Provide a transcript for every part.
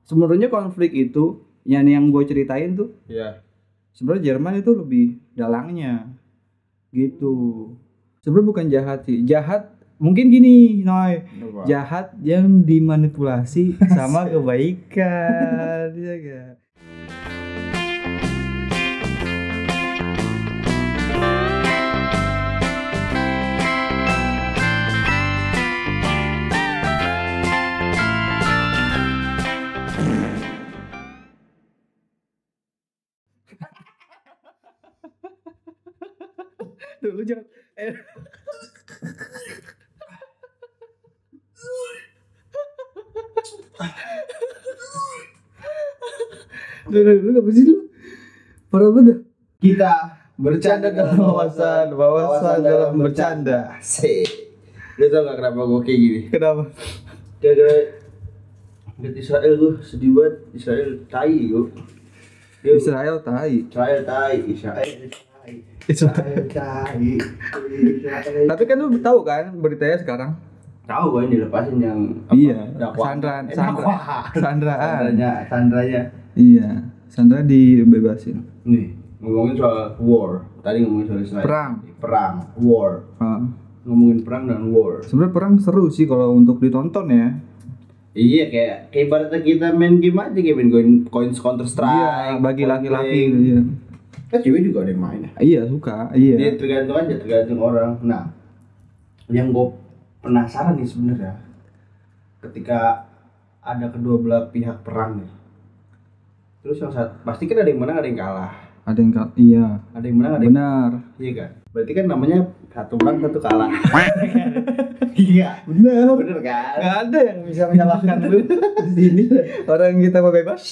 sebenarnya konflik itu yang gue ceritain tuh. Iya. Sebenarnya Jerman itu lebih dalangnya. Gitu. Sebenarnya bukan jahat sih. Jahat mungkin gini, Noy. Apa? Jahat yang dimanipulasi sama kebaikan. Iya gak? Tuh, lu jangan lu apa sih lu? Parah banget. Kita bercanda dalam wawasan dalam bercanda. Sih. Lu tau gak kenapa gue kayak gini? Kenapa? Gara-gara liat Israel gue sedih banget. Israel tai gue. Israel tai. Israel tai. Tapi kan lu tahu kan beritanya sekarang? Tahu kan dilepasin yang Iya. dakwaan. Sandranya. Iya. Sandra dibebasin. Nih, ngomongin soal war. Tadi ngomongin soal Israel. Perang, war. Ngomongin perang dan war. Sebenarnya perang seru sih kalau untuk ditonton ya. Iya, kayak ibaratnya kita main game aja, kayak main coins Counter Strike. Iya, bagi laki-laki gitu ya. Kan cewek juga ada yang main ya. Iya, suka. Iya. Dia tergantung orang. Nah, yang gue penasaran nih sebenarnya, ketika ada kedua belah pihak perang nih, terus yang pasti kan ada yang menang, ada yang kalah. Iya. Ada yang menang, ada yang benar. Iya kan? Berarti kan namanya satu menang, satu kalah. Iya, bener kan? Gak ada yang bisa menyalahkan lu di sini. Orang kita mau bebas.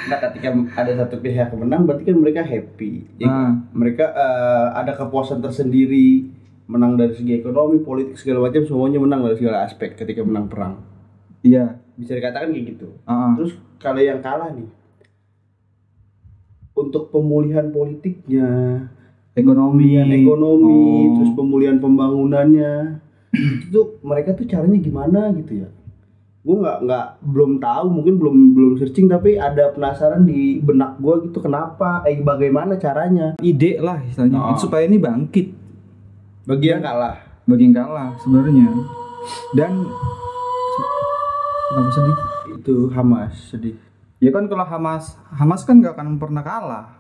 Nah, ketika ada satu pihak yang menang, berarti kan mereka happy. Ya, mereka ada kepuasan tersendiri, menang dari segi ekonomi, politik segala macam, semuanya menang dari segala aspek ketika menang perang. Iya. Bisa dikatakan kayak gitu. Terus kalau yang kalah nih, untuk pemulihan politiknya, ekonomi, terus pemulihan pembangunannya, itu mereka tuh caranya gimana gitu ya? Gue belum tahu, mungkin belum searching, tapi ada penasaran di benak gue gitu, kenapa, bagaimana caranya? Ide lah istilahnya, supaya ini bangkit. Bagi yang kalah sebenarnya. Dan kenapa sedih? Itu Hamas sedih. Ya kan kalau Hamas kan gak akan pernah kalah.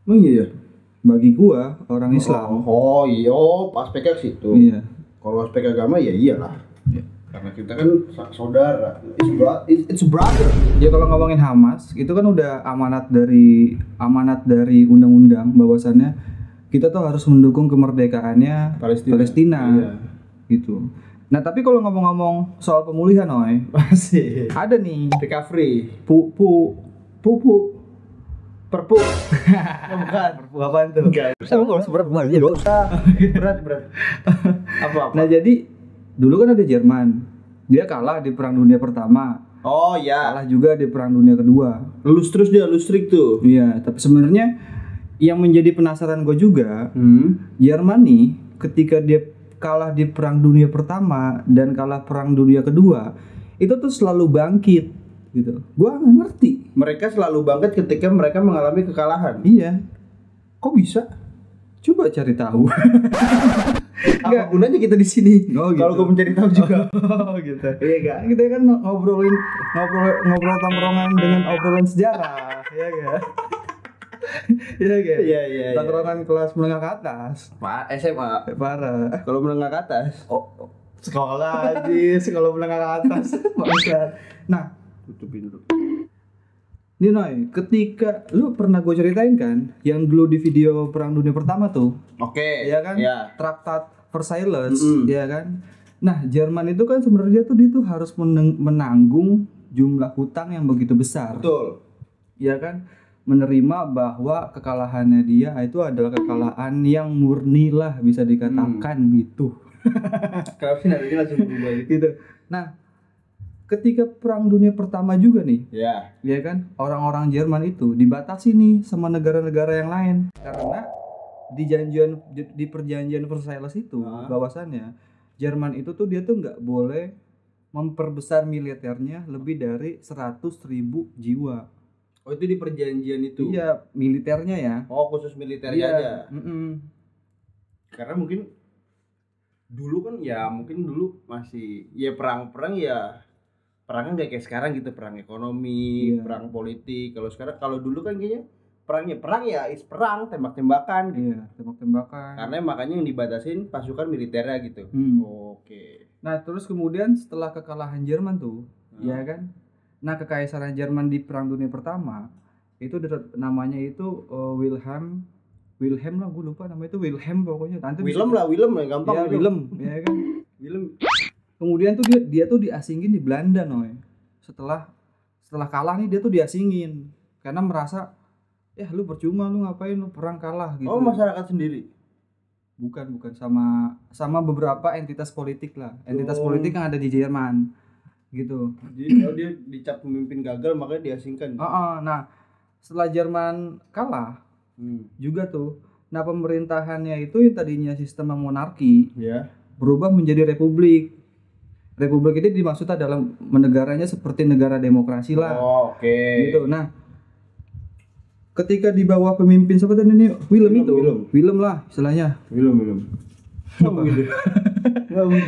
Oh iya. Bagi gua orang Islam. Oh iya, aspeknya ke situ. Iya. Kalau aspek agama ya iyalah. Ya. Karena kita kan saudara. It's brother. Ya kalau ngomongin Hamas, itu kan udah amanat dari undang-undang bahwasannya kita tuh harus mendukung kemerdekaannya Palestina. Iya. Gitu. Nah, tapi kalau ngomong-ngomong soal pemulihan, masih ada nih recovery. Perpu. Bukan. Perpu apaan tuh? Berat. Apa? Nah, jadi dulu kan ada Jerman. Dia kalah di Perang Dunia Pertama. Oh ya. Kalah juga di Perang Dunia Kedua. Lulus trik tuh. Iya, tapi sebenarnya yang menjadi penasaran gue juga, Jerman nih ketika dia kalah di Perang Dunia Pertama dan kalah Perang Dunia Kedua, itu tuh selalu bangkit gitu. Gua nggak ngerti. Mereka selalu bangkit ketika mereka mengalami kekalahan. Iya. Kok bisa? Coba cari tahu. Apa gunanya kita di sini? Oh, gitu. Kalau gue mencari tahu juga. Oh gitu. Iya gak? Kita kan ngobrol tongkrongan dengan obrolan sejarah, ya gak? Iya gak? Iya. Tongkrongan kelas menengah ke atas. Pak SMA. Parah. Kalau menengah ke atas. Oh. Sekolah aja, sekolah menengah ke atas. Bangsat. Nah, tutupin dulu. Nih Noy, ketika lu pernah gue ceritain kan, yang dulu di video Perang Dunia Pertama tuh. Oke. Ya kan? Ya. Traktat Versailles, ya kan? Nah, Jerman itu kan sebenarnya tuh dia tuh harus menanggung jumlah hutang yang begitu besar. Betul. Ya kan? Menerima bahwa kekalahannya dia itu adalah kekalahan yang murni lah, bisa dikatakan gitu. Kenapa sih nantinya langsung berubah gitu. Nah, ketika Perang Dunia Pertama juga nih, ya kan, orang-orang Jerman itu dibatasi nih sama negara-negara yang lain karena di perjanjian Versailles itu bahwasannya Jerman itu tuh dia tuh nggak boleh memperbesar militernya lebih dari 100.000 jiwa. Oh, itu di perjanjian itu? Iya, militernya ya. Oh, khusus militernya aja. Karena mungkin dulu kan ya, mungkin dulu masih ya perang-perang ya, perangnya nggak kayak sekarang gitu, perang ekonomi, perang politik. Kalau sekarang, kalau dulu kan kayaknya perang ya perang tembak-tembakan gitu. Iya, tembak-tembakan. Karena makanya yang dibatasin pasukan militernya gitu. Oke. Nah, terus kemudian setelah kekalahan Jerman tuh, ya kan? Nah, kekaisaran Jerman di Perang Dunia Pertama itu namanya itu Wilhelm lah, gue lupa namanya itu Wilhelm pokoknya. Willem lah gampang. Ya, Willem, ya kan? Willem. Kemudian tuh dia tuh diasingin di Belanda, Noy. Setelah kalah nih dia tuh diasingin karena merasa ya lu percuma, lu ngapain, lu perang kalah gitu. Oh, masyarakat sendiri? Bukan sama beberapa entitas politik lah, politik yang ada di Jerman gitu. Jadi dia dicap pemimpin gagal makanya diasingkan. Nah, setelah Jerman kalah juga tuh, nah pemerintahannya itu yang tadinya sistem monarki berubah menjadi republik. Republik ini dimaksudnya dalam negaranya seperti negara demokrasi lah. Gitu. Nah, ketika di bawah pemimpin siapa tadi ini? Willem lah istilahnya. Willem.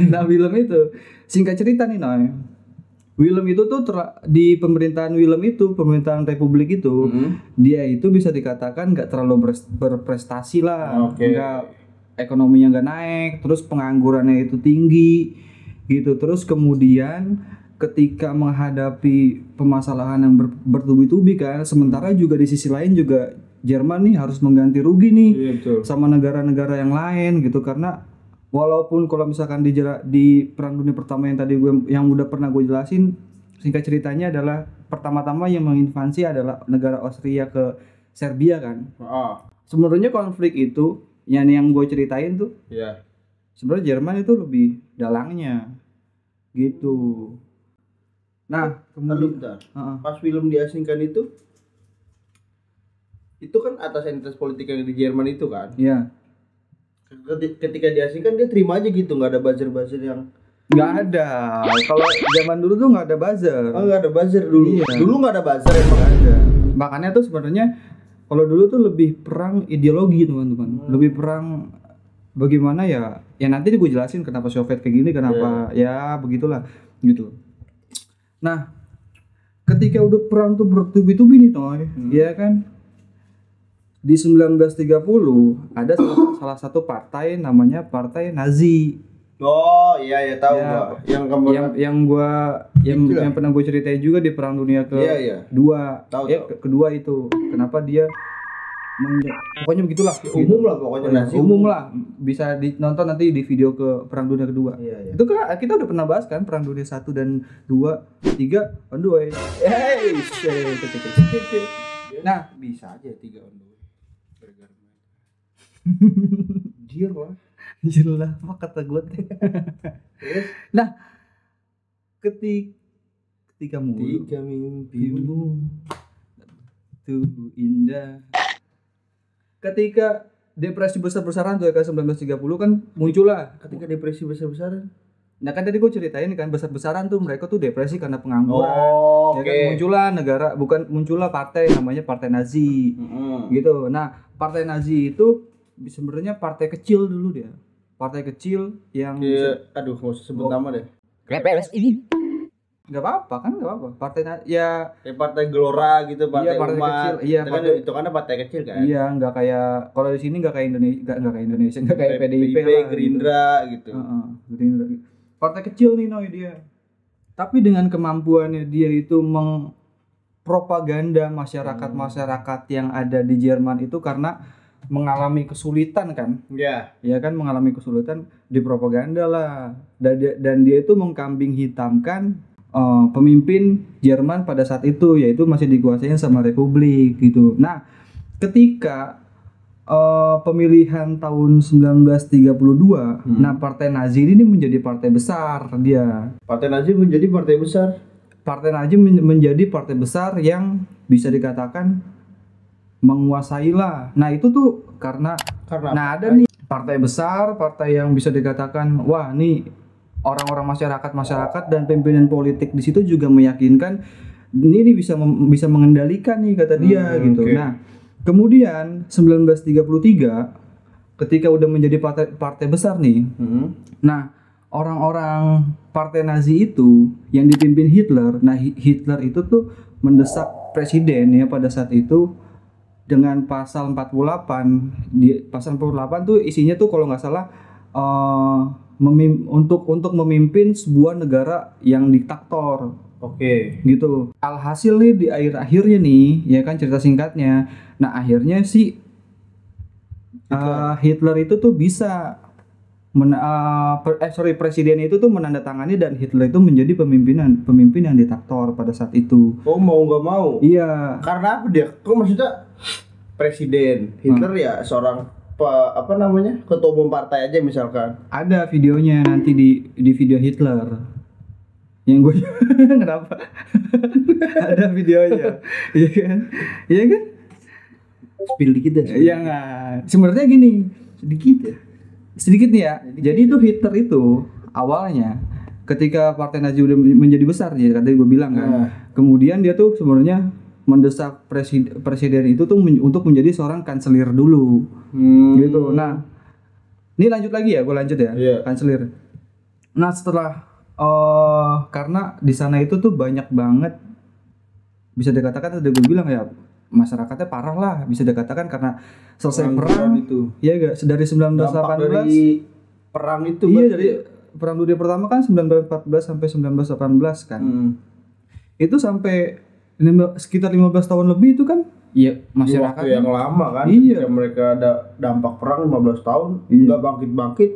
Nah, Willem itu singkat cerita nih, Noy. Willem itu tuh di pemerintahan pemerintahan republik itu, dia itu bisa dikatakan nggak terlalu berprestasi lah, nggak, ekonominya nggak naik, terus penganggurannya itu tinggi, gitu. Terus kemudian ketika menghadapi permasalahan yang bertubi-tubi kan, sementara juga di sisi lain juga Jerman nih harus mengganti rugi nih sama negara-negara yang lain gitu, karena walaupun kalau misalkan di Perang Dunia Pertama yang tadi yang udah pernah gue jelasin, singkat ceritanya adalah pertama-tama yang menginvasi adalah negara Austria ke Serbia kan. Sebenarnya konflik itu yang gue ceritain tuh, sebenarnya Jerman itu lebih dalangnya gitu. Nah, kemudian pas film diasingkan itu kan atas entitas politik yang di Jerman itu kan? Iya. Ketika diasingkan dia terima aja gitu, nggak ada buzzer yang nggak ada. Kalau zaman dulu tuh nggak ada buzzer. Oh, nggak ada buzzer dulu. Iya. Dulu nggak ada buzzer, emang ada. Makanya tuh sebenarnya kalau dulu tuh lebih perang ideologi, teman-teman. Lebih perang bagaimana ya nanti gue jelasin kenapa Soviet kayak gini, kenapa ya begitulah gitu. Nah, ketika udah perang tuh bertubi-tubi nih, Toy, ya kan? Di 1930 ada salah satu partai namanya Partai Nazi. Oh iya tahu gua. Yang pernah gue ceritain juga di Perang Dunia kedua. Kedua itu kenapa dia pokoknya begitulah. Umum lah pokoknya Nazi. Umum lah, bisa ditonton nanti di video ke Perang Dunia kedua. Itu kan kita udah pernah bahas kan Perang Dunia 1 dan 2, 3 on the way. Nah, bisa aja 3 on the way. Jir lah apa kata gue teh. Nah, ketika mimpimu tuh indah, ketika depresi besar-besaran tuh kan 1930 kan muncullah. Ketika depresi besar-besaran, nah kan tadi gue ceritain kan besar-besaran tuh mereka tuh depresi karena pengangguran. Kan muncullah partai namanya Partai Nazi. Gitu. Nah, Partai Nazi itu sebenarnya partai kecil dulu dia. Partai kecil yang aduh enggak usah sebut nama deh. Enggak apa-apa. Partai partai Gelora gitu, partai umat. Kecil. Iya, itu kan partai kecil kan. Iya, enggak kayak kalau di sini enggak kayak Indonesia, enggak kayak PDIP lah, Gerindra gitu. Gerindra. Partai kecil nih Noy dia. Tapi dengan kemampuannya dia itu mengpropaganda masyarakat yang ada di Jerman itu karena mengalami kesulitan kan. Ya kan, mengalami kesulitan dipropaganda lah. Dan dia itu mengkambing hitamkan pemimpin Jerman pada saat itu, yaitu masih dikuasain sama Republik gitu. Nah, ketika pemilihan tahun 1932, nah Partai Nazi ini menjadi partai besar dia. Partai Nazi menjadi partai besar. Partai Nazi menjadi partai besar yang bisa dikatakan menguasai lah. Nah itu tuh karena nah ada nih partai besar, partai yang bisa dikatakan wah nih orang-orang masyarakat dan pimpinan politik di situ juga meyakinkan ini bisa mengendalikan nih kata dia gitu. Okay. Nah, kemudian 1933 ketika udah menjadi partai besar nih. Nah, orang-orang partai Nazi itu yang dipimpin Hitler. Nah, Hitler itu tuh mendesak presiden ya pada saat itu dengan pasal 48. Di pasal 48 tuh isinya tuh kalau nggak salah untuk memimpin sebuah negara yang diktator. Oke. Gitu. Alhasil nih di akhir-akhirnya nih, ya kan cerita singkatnya. Nah, akhirnya si Hitler itu tuh bisa presiden itu tuh menandatangani dan Hitler itu menjadi pemimpin yang diktator pada saat itu. Oh, mau nggak mau? Iya. Karena apa dia? Kok maksudnya presiden Hitler ya seorang ketua umum partai aja misalkan. Ada videonya nanti di video Hitler. Yang gue kenapa? Ada videonya. Iya kan? Iya kan? Spill dikit deh. Iya enggak. Sebenarnya gini, sedikit nih ya. Jadi itu Hitler itu awalnya ketika partai Nazi udah menjadi besar ya, tadi gue bilang kan. Kemudian dia tuh sebenarnya mendesak presiden itu tuh untuk menjadi seorang kanselir dulu. Gitu. Nah, ini lanjut lagi ya, gue lanjut ya. Kanselir. Nah, setelah karena di sana itu tuh banyak banget, bisa dikatakan tadi gue bilang ya, masyarakatnya parah lah, bisa dikatakan karena selesai perang itu. Iya gak? Dari 1918 dari perang itu. Iya, dari perang dunia pertama kan 1914 sampai 1918 kan. Itu sampai sekitar 15 tahun lebih itu kan. Iya, masyarakat yang lama kan. Iya. Mereka ada dampak perang 15 tahun, enggak bangkit-bangkit.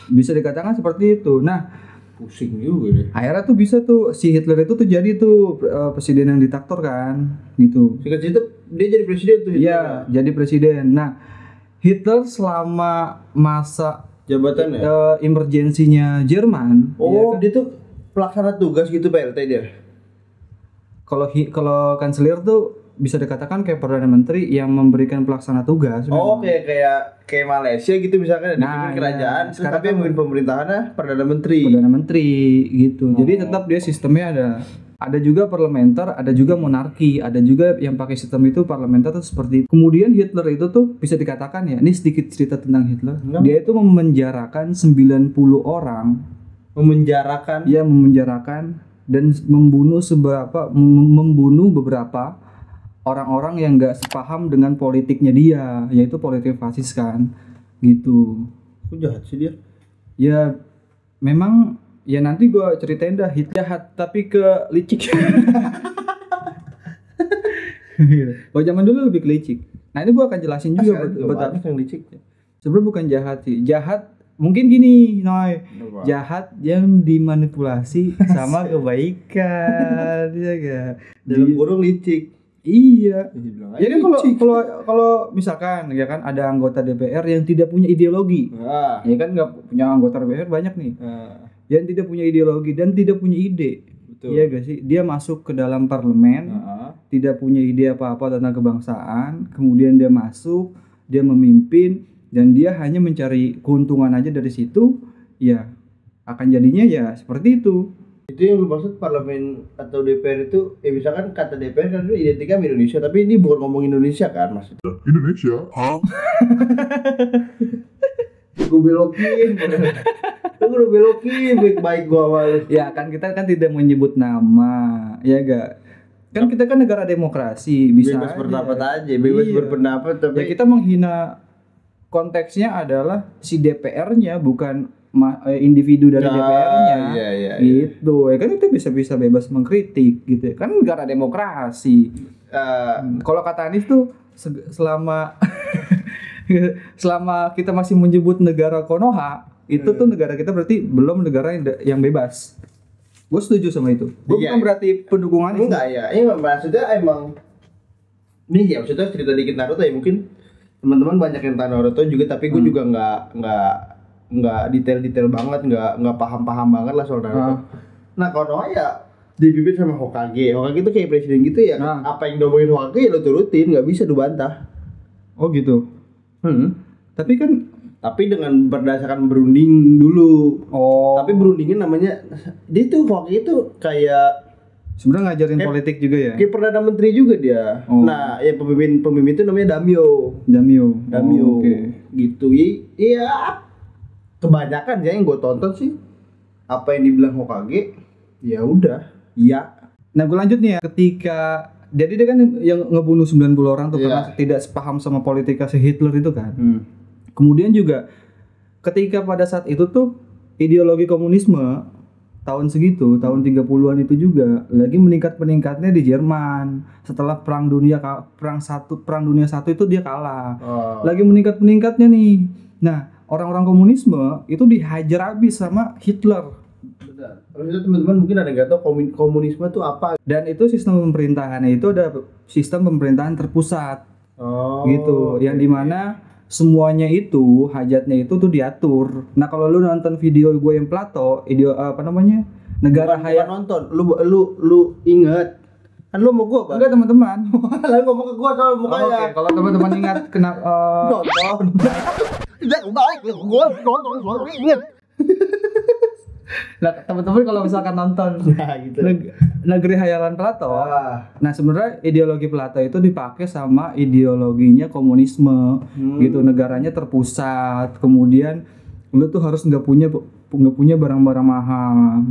Bisa dikatakan seperti itu. Nah, pusing juga deh. Akhirnya tuh bisa tuh si Hitler itu tuh jadi tuh presiden yang diktator kan, gitu. Singkat cerita dia jadi presiden tuh. Iya, jadi presiden. Nah, Hitler selama masa jabatannya emergensinya Jerman. Oh, ya kan? Dia tuh pelaksana tugas gitu PLT dia. Kalau kanselir tuh bisa dikatakan kayak perdana menteri yang memberikan pelaksana tugas. Oh, kayak Malaysia gitu misalkan ada kerajaan, sekarang tapi yang memimpin pemerintahannya perdana menteri. Perdana menteri gitu. Jadi tetap dia sistemnya ada juga parlementer, ada juga monarki, ada juga yang pakai sistem itu parlementer tuh seperti itu. Kemudian Hitler itu tuh bisa dikatakan ya, ini sedikit cerita tentang Hitler. Dia itu memenjarakan 90 orang. Memenjarakan? Iya, memenjarakan dan membunuh beberapa orang-orang yang gak sepaham dengan politiknya dia, yaitu politik fasis kan, gitu. Kok jahat sih dia? Ya memang ya nanti gue ceritain dah Hitler jahat tapi ke licik. Kalau zaman dulu lebih ke licik. Nah ini gue akan jelasin juga betul yang licik. Sebenarnya bukan jahat sih, jahat mungkin gini, Noy. Jahat yang dimanipulasi sama kebaikan, ya gak? Dalam kurung licik. Iya. Ya kan kalau misalkan ya kan ada anggota DPR yang tidak punya ideologi. Ya kan nggak punya anggota DPR banyak nih. Yang tidak punya ideologi dan tidak punya ide. Betul. Iya gak sih? Dia masuk ke dalam parlemen, tidak punya ide apa-apa tentang kebangsaan, kemudian dia masuk, dia memimpin dan dia hanya mencari keuntungan aja dari situ, ya akan jadinya ya seperti itu. Itu yang lu maksud parlemen atau DPR itu, ya misalkan kata DPR kan itu identiknya sama Indonesia, tapi ini bukan ngomong Indonesia kan maksudnya. Indonesia? Hah? Gue belokin, baik-baik gue awal. Ya kan kita kan tidak menyebut nama, ya gak? Kan kita kan negara demokrasi, bisa bebas berpendapat aja, bebas berpendapat, tapi ya kita menghina konteksnya adalah si DPR-nya, bukan individu dari DPR-nya. Gitu. Ya kan kita bisa bebas mengkritik gitu. Kan negara demokrasi. Kalau kata Anies tuh selama kita masih menyebut negara Konoha, itu tuh negara kita berarti belum negara yang bebas. Gue setuju sama itu. Gue bukan berarti pendukung Anies. Enggak ya. Ini maksudnya emang ini ya maksudnya cerita dikit Naruto ya, mungkin teman-teman banyak yang tahu Naruto juga, tapi gue juga nggak detail banget, nggak paham banget lah soal Naruto. Nah Konoha ya dipimpin sama Hokage itu kayak presiden gitu ya. Apa yang diomongin Hokage ya lo turutin, nggak bisa dibantah. Oh gitu. Tapi kan Tapi dengan berdasarkan berunding dulu. Oh. Tapi berundingnya namanya dia tuh waktu itu kayak sebenarnya ngajarin politik juga ya. Kayak perdana menteri juga dia. Oh. Nah, ya pemimpin itu namanya Damio. Oh, okay. Gitu. Iya. Kebanyakan ya yang gue tonton sih apa yang dibilang Hokage. Ya udah. Iya. Nah, gue lanjut nih ya. Ketika jadi dia kan yang ngebunuh 90 orang tuh karena tidak sepaham sama politika si Hitler itu kan. Kemudian juga ketika pada saat itu tuh ideologi komunisme tahun segitu, tahun 30-an itu juga lagi meningkatnya di Jerman. Setelah perang dunia satu itu dia kalah. Lagi meningkatnya nih. Nah, orang-orang komunisme itu dihajar habis sama Hitler. Benar. Kalau itu teman-teman mungkin ada nggak tahu komunisme itu apa? Dan itu sistem pemerintahannya itu ada sistem pemerintahan terpusat. Gitu, yang dimana semuanya itu hajatnya itu tuh diatur. Nah, kalau lu nonton video gue yang Plato, negara bukan nonton, lu inget kan lu mau gua apa? Enggak, teman-teman. Lalu ngomong ke gua soal mukanya. Oke, kalau teman-teman ingat kena nonton. Tidak baik gua nonton inget. Nah, teman-teman kalau misalkan nonton gitu. Negeri Hayalan Plato. Nah, sebenarnya ideologi Plato itu dipakai sama ideologinya komunisme. Gitu, negaranya terpusat. Kemudian lu tuh harus nggak punya barang-barang mahal.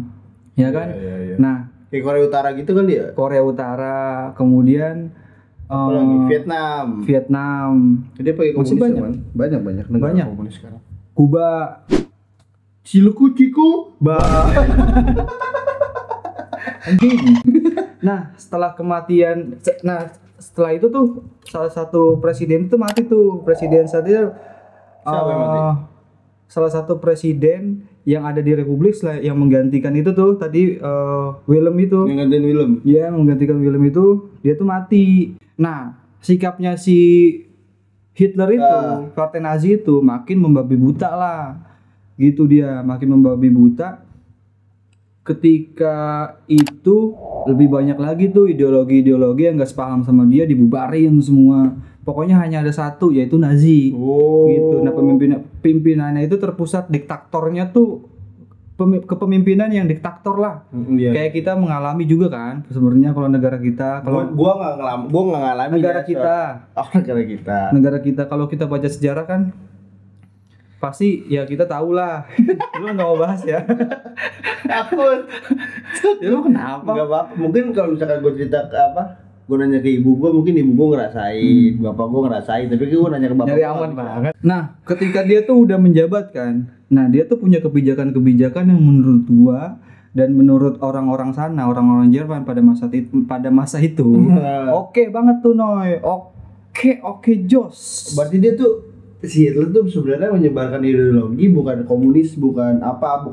Ya kan? Iya. Nah, kayak Korea Utara gitu kan dia? Korea Utara, kemudian Vietnam. Jadi pakai komunis banyak negara komunis sekarang. Kuba, Ciku, Nah, setelah itu tuh salah satu presiden itu mati tuh. Presiden saat itu siapa yang mati? Salah satu presiden yang ada di Republik yang menggantikan itu tuh tadi Willem itu. Yang gantiin Willem. Iya, menggantikan Willem itu, dia tuh mati. Nah, sikapnya si Hitler itu, partai Nazi itu makin membabi buta lah. Gitu dia, makin membabi buta. Ketika itu lebih banyak lagi tuh ideologi-ideologi yang gak sepaham sama dia dibubarin semua. Pokoknya hanya ada satu, yaitu Nazi. Gitu. Nah, pimpinannya itu terpusat, diktatornya tuh kepemimpinan yang diktator lah. Kayak kita mengalami juga kan sebenarnya kalau negara kita. Kalau gua nggak ngalami negara kita. Negara kita kalau kita baca sejarah kan pasti ya kita tahu lah. Lu nggak mau bahas ya? Takut. Ya lu kenapa? Nggak apa. Mungkin kalau misalkan gue cerita ke gue nanya ke ibu gue, mungkin ibu gue ngerasain, bapak gue ngerasain, tapi gue nanya ke bapak. Nyari aman banget. Nah, ketika dia tuh udah menjabat kan, nah dia tuh punya kebijakan-kebijakan yang menurut gua dan menurut orang-orang sana, orang-orang Jerman pada masa itu, oke banget tuh Noy, oke jos. Berarti dia tuh si Hitler tuh sebenarnya menyebarkan ideologi bukan komunis, bukan apa,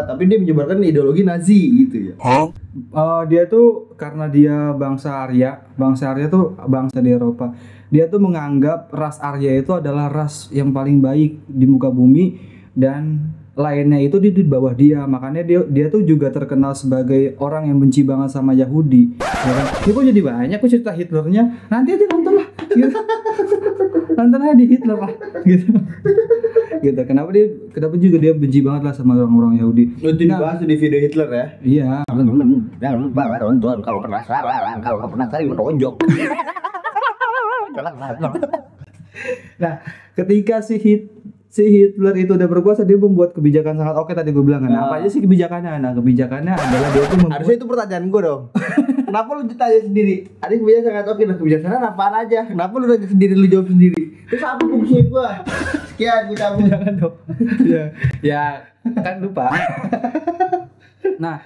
tapi dia menyebarkan ideologi Nazi gitu ya. Dia tuh karena dia bangsa Arya tuh bangsa di Eropa. Dia tuh menganggap ras Arya itu adalah ras yang paling baik di muka bumi dan lainnya itu di bawah dia. Makanya dia tuh juga terkenal sebagai orang yang benci banget sama Yahudi. Ya kan? Ini kok jadi banyak kok cerita Hitlernya. Nanti aja nonton lah. Gitu. Nonton aja di Hitler lah. Gitu. Gitu. Kenapa juga dia benci banget lah sama orang-orang Yahudi. Itu dibahas di video Hitler ya? Iya. Kalau penasaran tonjok. Nah, ketika si Hitler itu udah berkuasa, dia membuat kebijakan sangat oke tadi gue bilang kan. Apa aja sih kebijakannya? Nah, kebijakannya adalah dia tuh membuat... Harusnya itu pertanyaan gue dong. Kenapa lu ditanya sendiri? Ada kebijakan sangat oke, nah kebijaksanaan apaan aja? Kenapa lu nanya sendiri, lu jawab sendiri? Terus apa fungsinya gue? Sekian, gue cabut. Jangan dong. Ya, kan lupa. Nah,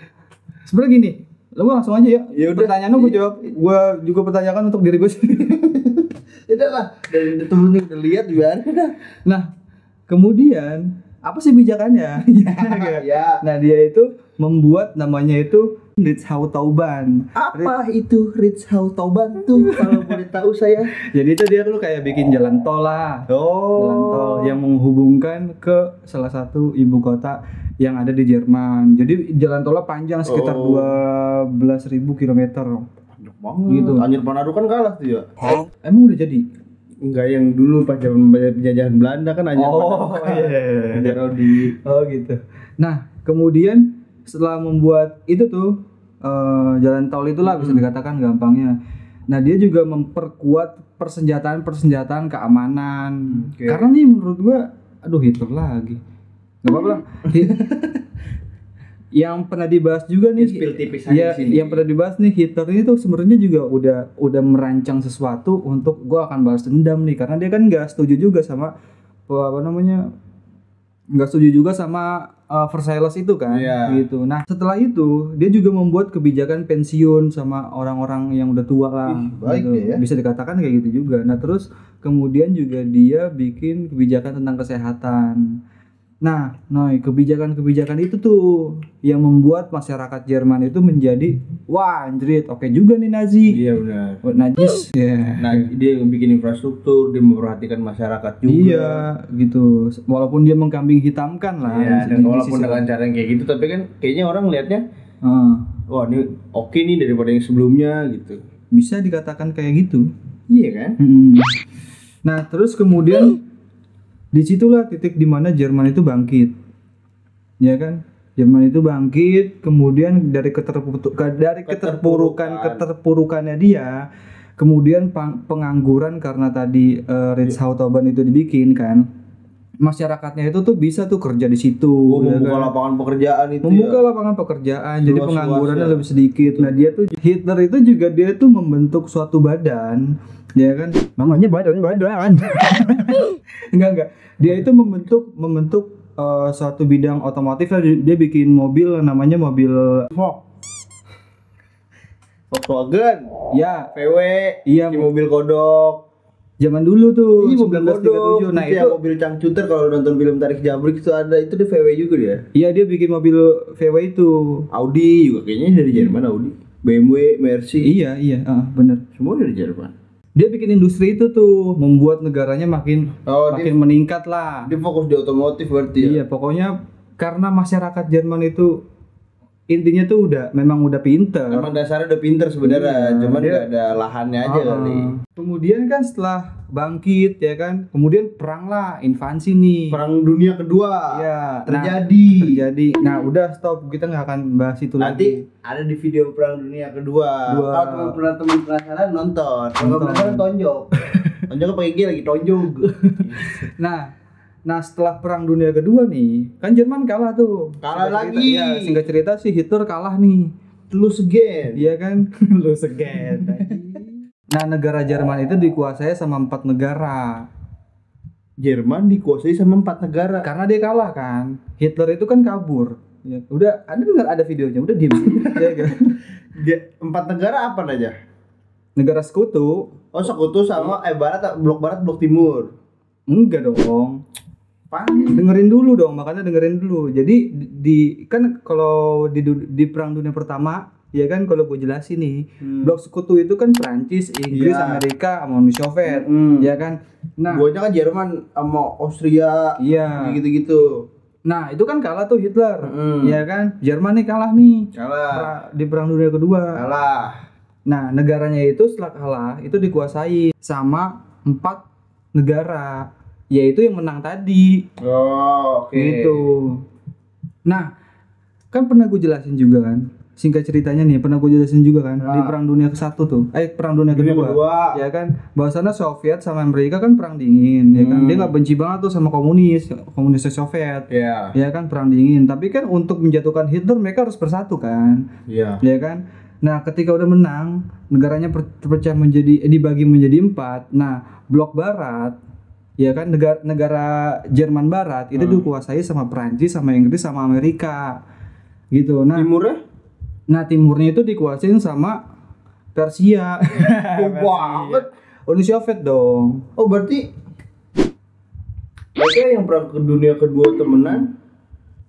sebenarnya gini, lu langsung aja ya. Pertanyaan lu gue jawab. Gue juga pertanyakan untuk diri gue sendiri. Udah lah, dari temen lu udah lihat juga. Nah, kemudian apa sih bijakannya? Ya. Nah, dia itu membuat namanya itu Richthoutauban. Apa itu Richthoutauban tuh? Kalau boleh tahu saya. Jadi itu dia tuh kayak bikin jalan tol lah. Jalan tol yang menghubungkan ke salah satu ibu kota yang ada di Jerman. Jadi jalan tolnya panjang sekitar 12.000 kilometer. Banget. Gitu. Anjir Manado kan kalah tuh ya. Emang udah jadi? Enggak yang dulu pas zaman penjajahan Belanda kan hanya iya. Rodi. Oh gitu. Nah, kemudian setelah membuat itu tuh jalan tol itulah bisa dikatakan gampangnya. Nah, dia juga memperkuat persenjataan keamanan. Okay. Karena nih menurut gua aduh Hitler lagi. Enggak apa-apa lah. Yang pernah dibahas juga nih yang pernah dibahas nih, Hitler ini tuh sebenarnya juga udah merancang sesuatu untuk gua akan balas dendam nih, karena dia kan nggak setuju juga sama Versailles itu kan, gitu. Nah setelah itu dia juga membuat kebijakan pensiun sama orang-orang yang udah tua lah, baik gitu. Ya. Bisa dikatakan kayak gitu juga. Nah terus kemudian juga dia bikin kebijakan tentang kesehatan. Nah, kebijakan-kebijakan itu tuh yang membuat masyarakat Jerman itu menjadi wah anjrit, oke juga nih Nazi. Iya benar. Najis. Yeah. Nah, dia bikin infrastruktur, dia memperhatikan masyarakat juga. Iya, gitu. Walaupun dia mengkambing hitamkan lah. Iya, dan walaupun dengan cara yang kayak gitu, tapi kan kayaknya orang lihatnya, wah ini oke nih daripada yang sebelumnya gitu. Bisa dikatakan kayak gitu. Iya kan? Nah, terus kemudian disitulah titik dimana Jerman itu bangkit, ya kan? Jerman itu bangkit, kemudian dari keterpurukannya dia, kemudian pengangguran karena tadi Richthofen itu dibikin kan, masyarakatnya itu tuh bisa tuh kerja di situ, membuka lapangan pekerjaan itu. Lapangan pekerjaan, jadi penganggurannya lebih sedikit. Nah dia tuh Hitler itu juga dia tuh membentuk suatu badan, ya kan? Namanya badan. Enggak. Dia itu membentuk suatu bidang otomotif lah. Dia bikin mobil namanya mobil Volkswagen. Ya, VW. Iya, mobil kodok. Zaman dulu tuh, mobil 1937. Nah, itu mobil cangcuter kalau nonton film Tarik Jabrik itu ada, itu di VW juga dia. Iya, dia bikin mobil VW itu. Audi juga kayaknya dari Jerman, Audi. BMW, Mercy. Iya, benar. Semua dari Jerman. Dia bikin industri itu tuh, membuat negaranya makin meningkat lah. Dia fokus di otomotif berarti ya? Iya, pokoknya karena masyarakat Jerman itu intinya tuh memang udah pinter. Memang dasarnya udah pinter sebenarnya, cuman nggak ada lahannya aja kali. Kemudian kan setelah bangkit ya kan, kemudian perang lah, invasi nih. Perang Dunia Kedua. Iya, terjadi. Nah, udah stop, kita nggak akan bahas itu nanti lagi. Ada di video Perang Dunia Kedua. Kalau teman-teman penasaran nonton. Kalau penasaran tonjok. Tonjoknya pakai G lagi tonjok. Nah setelah Perang Dunia Kedua nih, kan Jerman kalah tuh. Singkat cerita sih Hitler kalah nih. Lose again. Iya kan? Lose again. Nah negara Jerman itu dikuasai sama 4 negara. Jerman dikuasai sama 4 negara. Karena dia kalah kan. Hitler itu kan kabur. Ya, udah ada videonya, udah diem. Ya kan? 4 negara apa aja? Negara sekutu. Oh sekutu sama blok barat, blok timur. Enggak dong. Dengerin dulu. Jadi kan kalau di Perang Dunia Pertama ya kan, kalau gue jelasin nih, blok sekutu itu kan Prancis, Inggris, Amerika sama Uni Soviet, ya kan. Nah, guanya kan Jerman sama Austria, gitu-gitu. Nah, itu kan kalah tuh Hitler, ya kan. Jerman nih kalah di Perang Dunia Kedua. Nah, negaranya itu setelah kalah itu dikuasai sama 4 negara, yaitu yang menang tadi. Oh, oke. Gitu. Nah, kan pernah gue jelasin juga kan. Singkat ceritanya nih, pernah gue jelasin juga kan di Perang Dunia ke-1 tuh. Perang Dunia Kedua. Ya kan, bahwasannya Soviet sama Amerika kan perang dingin, ya kan. Dia enggak benci banget tuh sama komunisnya Soviet. Ya kan, perang dingin. Tapi kan untuk menjatuhkan Hitler mereka harus bersatu kan. Iya. Ya kan? Nah, ketika udah menang, negaranya terpecah dibagi menjadi 4. Nah, blok barat, ya kan, negara Jerman Barat itu dikuasai sama Prancis, sama Inggris, sama Amerika. Gitu. Nah, timurnya itu dikuasain sama Persia. Banget. Uni Soviet dong. Oh, berarti yang Perang Dunia Kedua temenan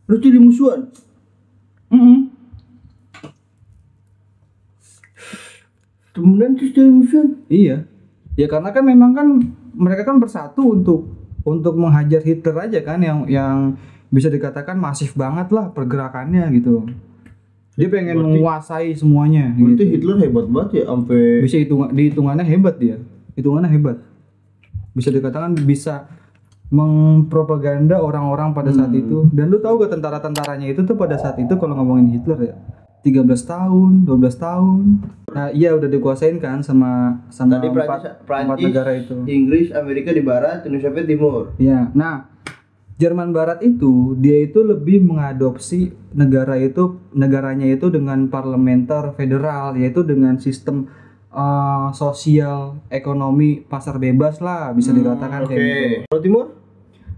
terus jadi musuhan. Temenan terus jadi musuhan. Iya. Ya karena kan memang kan mereka kan bersatu untuk menghajar Hitler aja kan, yang bisa dikatakan masif banget lah pergerakannya gitu. Dia pengen menguasai semuanya. Berarti gitu. Hitler hebat banget ya, sampai bisa hitungannya hebat dia. Hitungannya hebat. bisa dikatakan bisa mempropaganda orang-orang pada saat itu. Dan lu tahu gak tentara-tentaranya itu tuh pada saat itu kalau ngomongin Hitler ya 13 tahun, 12 tahun. Nah, iya udah dikuasain kan sama Tadi empat negara itu. Inggris, Amerika di barat, Uni Soviet timur. Iya. Nah, Jerman Barat itu dia itu lebih mengadopsi negaranya itu dengan parlementer federal, yaitu dengan sistem sosial ekonomi pasar bebas lah bisa dikatakan kayak gitu. Kalau timur?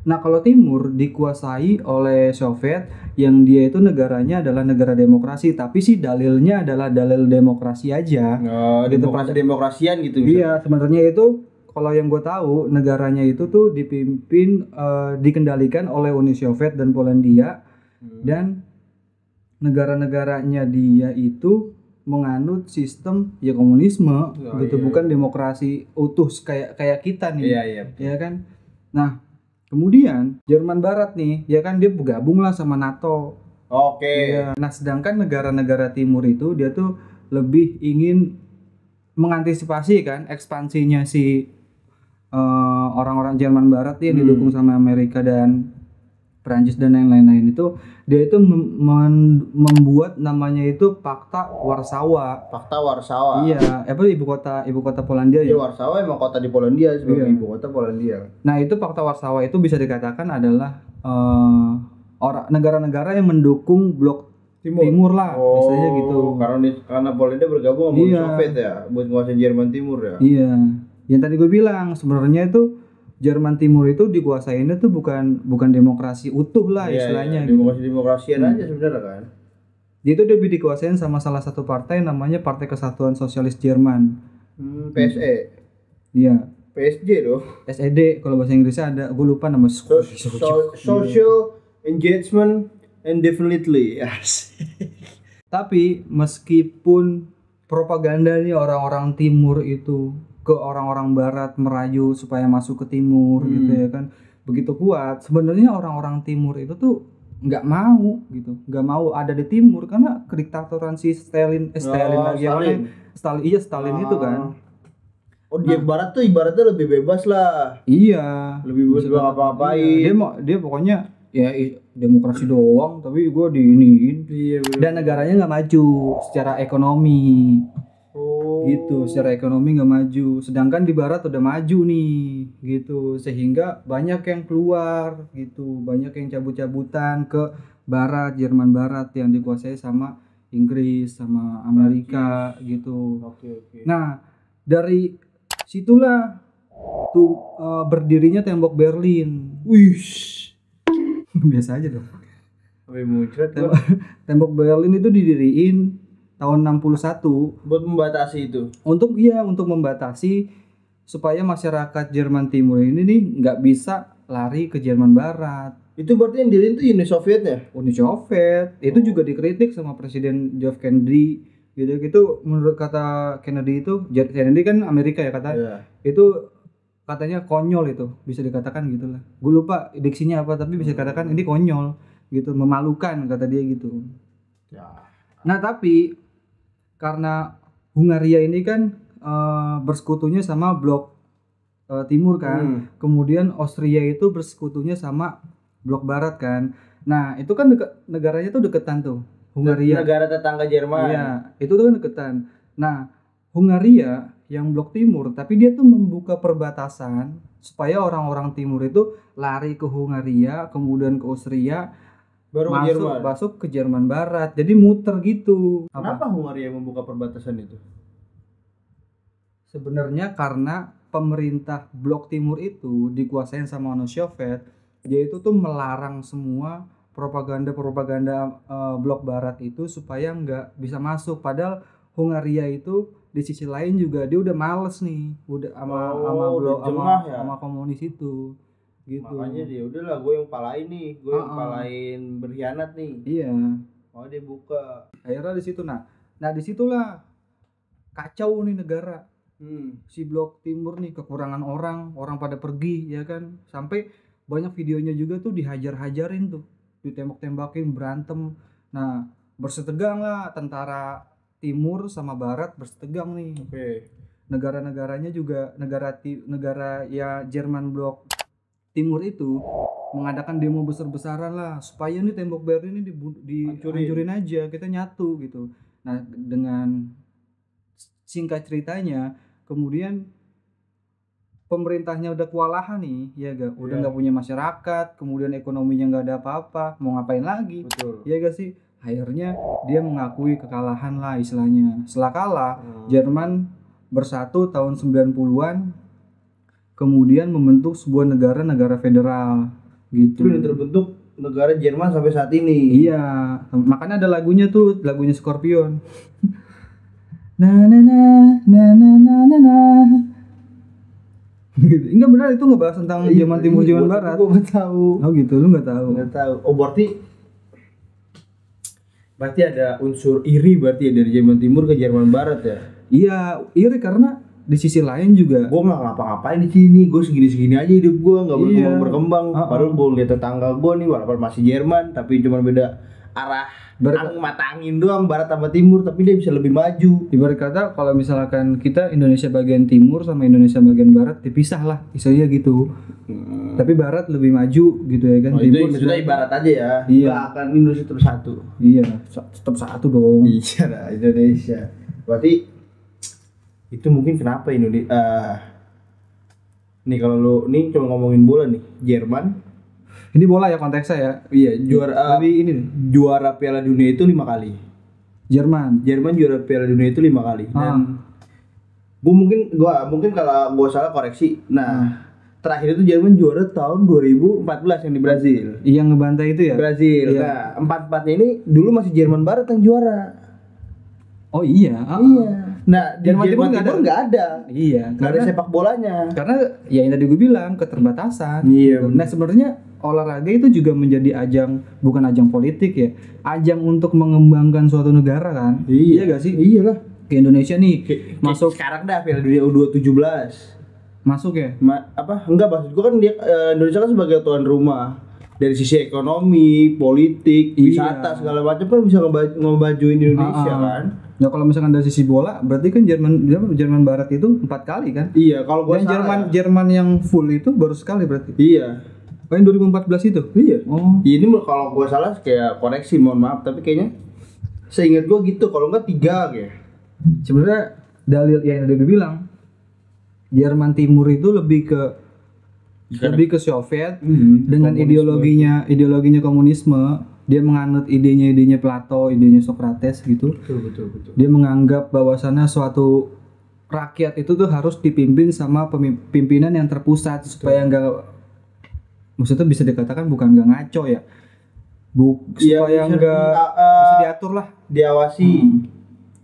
Nah, kalau timur dikuasai oleh Soviet yang dia itu negaranya adalah negara demokrasi, tapi sih dalilnya adalah dalil demokrasi aja. Gitu, demokrasian gitu. Iya, sebenarnya itu kalau yang gue tahu negaranya itu tuh dikendalikan oleh Uni Soviet dan Polandia, dan negara-negaranya dia itu menganut sistem ya komunisme gitu, bukan demokrasi utuh kayak kita nih. Iya kan. Nah, kemudian Jerman Barat nih ya kan dia bergabung lah sama NATO. Iya. Nah, sedangkan negara-negara timur itu dia tuh lebih ingin mengantisipasi kan ekspansinya si orang-orang Jerman Barat yang didukung sama Amerika dan Prancis dan yang lain-lain itu, dia itu membuat namanya itu Pakta Warsawa. Iya, ibu kota Polandia ya. Warsawa emang kota di Polandia sebagai ibu kota Polandia. Nah, itu Pakta Warsawa itu bisa dikatakan adalah negara-negara yang mendukung blok timur lah, misalnya gitu. Karena Polandia bergabung sama Uni Soviet ya, buat nguasain Jerman Timur ya. Iya. Yang tadi gue bilang sebenarnya itu Jerman Timur itu dikuasainnya tuh bukan demokrasi utuh lah istilahnya. Demokrasian aja sebenarnya kan. Dia itu lebih dikuasain sama salah satu partai namanya Partai Kesatuan Sosialis Jerman. PSE. Iya. PSG dong. SED kalau bahasa Inggrisnya ada, gue lupa nama. Social Engagement Indefinitely. Yes. Tapi meskipun propaganda nih orang-orang timur itu ke orang-orang barat merayu supaya masuk ke timur gitu ya kan begitu kuat, sebenarnya orang-orang timur itu tuh nggak mau ada di timur karena kediktatoran si Stalin itu kan. Di barat tuh ibaratnya lebih bebas lah. Iya, lebih bebas ngapa-ngapain. Dia pokoknya ya demokrasi doang tapi gue diiniin. Dan negaranya nggak maju secara ekonomi. Gitu, secara ekonomi nggak maju, sedangkan di barat udah maju nih gitu, sehingga banyak yang keluar gitu, banyak yang cabut-cabutan ke barat, Jerman Barat yang dikuasai sama Inggris sama Amerika gitu. Nah, dari situlah tuh berdirinya tembok Berlin. Biasa aja dong. Tembok Berlin itu didiriin tahun 61 buat membatasi itu. Untuk membatasi supaya masyarakat Jerman Timur ini nih nggak bisa lari ke Jerman Barat. Itu berarti yang diriin tuh Uni Soviet ya? Uni Soviet. Itu juga dikritik sama Presiden John Kennedy. Gitu menurut kata Kennedy kan Amerika ya kata. Itu katanya konyol itu, bisa dikatakan gitulah. Gue lupa diksinya apa tapi bisa dikatakan ini konyol gitu, memalukan kata dia gitu. Nah, tapi karena Hungaria ini kan bersekutunya sama blok timur kan, kemudian Austria itu bersekutunya sama blok barat kan. Nah, itu kan negaranya tuh deketan tuh, Hungaria. Negara tetangga Jerman. Iya, itu tuh kan deketan. Nah, Hungaria yang blok timur, tapi dia tuh membuka perbatasan supaya orang-orang timur itu lari ke Hungaria, kemudian ke Austria, baru masuk ke Jerman Barat, jadi muter gitu. Kenapa Hungaria membuka perbatasan itu? Sebenarnya karena pemerintah blok timur itu dikuasain sama Uni Soviet, dia itu tuh melarang semua propaganda blok barat itu supaya nggak bisa masuk. Padahal Hungaria itu di sisi lain juga dia udah males nih, udah sama komunis itu. Gitu. Makanya dia udahlah gue yang palain nih, gue yang palain berkhianat nih. Iya. Dia buka. Akhirnya di situ nah disitulah kacau nih negara. Si blok timur nih kekurangan orang pada pergi ya kan, sampai banyak videonya juga tuh dihajar-hajarin tuh, ditembak-tembakin, berantem. Nah, bersetegang lah tentara timur sama barat bersetegang nih. negara-negaranya juga negara ya Jerman blok timur itu mengadakan demo besar-besaran lah supaya nih tembok Berlin ini dihancurin aja, kita nyatu gitu. Nah, dengan singkat ceritanya kemudian pemerintahnya udah kewalahan nih, ya gak? Udah nggak punya masyarakat, kemudian ekonominya nggak ada apa-apa, mau ngapain lagi? Betul. Ya gak sih? Akhirnya dia mengakui kekalahan lah istilahnya. Setelah kalah, Jerman bersatu tahun 90-an, kemudian membentuk sebuah negara federal gitu. Itu yang terbentuk negara Jerman sampai saat ini. Iya, makanya ada lagunya tuh, lagunya Scorpion. Na na na na na na na na. Enggak, benar itu ngebahas tentang Jerman Timur Jerman Barat. Gue nggak tahu. Oh gitu, lu nggak tahu? Nggak tahu. Oh berarti ada unsur iri berarti ya dari Jerman Timur ke Jerman Barat ya? Iya, iri karena di sisi lain juga gue nggak ngapa-ngapain di sini, gue segini-segini aja hidup gue, nggak berkembang. Padahal gue lihat tetangga gue nih walaupun masih Jerman tapi cuma beda arah mata angin doang, barat sama timur, tapi dia bisa lebih maju. Ibarat kata kalau misalkan kita Indonesia bagian timur sama Indonesia bagian barat dipisah lah, istilahnya gitu. Tapi barat lebih maju gitu ya kan. Timur itu maksudnya ibarat aja ya. Iya. Nggak akan Indonesia terus satu. Iya, tetap satu dong. Iya lah, Indonesia. Berarti itu mungkin kenapa Indonesia nih kalau lu nih cuma ngomongin bola nih, Jerman ini bola ya konteksnya ya. Iya, juara lebih ini nih. Juara Piala Dunia itu 5 kali. Jerman juara Piala Dunia itu 5 kali. Dan gua mungkin kalau gua salah koreksi. Nah, terakhir itu Jerman juara tahun 2014 yang di Brazil. Yang ngebantai itu ya? Brazil. Iya. Nah, 4-4-nya ini dulu masih Jerman Barat yang juara. Oh iya. Iya. Nah, di Jerman Timur nggak ada. Iya, nggak ada sepak bolanya. Karena ya yang tadi gue bilang keterbatasan. Iya. Nah, sebenarnya olahraga itu juga menjadi bukan ajang politik ya, ajang untuk mengembangkan suatu negara kan. Iya gak sih? Iyalah. Ke Indonesia nih masuk sekarang dah Piala Dunia U17 masuk ya. Enggak, maksud gua kan dia Indonesia kan sebagai tuan rumah. Dari sisi ekonomi, politik, wisata segala macam kan bisa ngebajuin Indonesia kan. Nah, kalau misalkan dari sisi bola berarti kan Jerman Barat itu 4 kali kan? Iya, kalau gua Jerman yang full itu baru sekali berarti. Iya. Oh, yang 2014 itu? Iya. Oh. Ini kalau gua salah kayak koreksi, mohon maaf, tapi kayaknya seingat gua gitu, kalau enggak 3 kayak. Sebenarnya dalil yang udah bilang Jerman Timur itu lebih ke Soviet dengan ideologinya komunisme. Dia menganut idenya Plato, idenya Socrates gitu. Betul. Dia menganggap bahwasannya suatu rakyat itu tuh harus dipimpin sama pimpinan yang terpusat supaya maksudnya bisa dikatakan bukan nggak ngaco ya. Supaya bisa diatur lah, diawasi.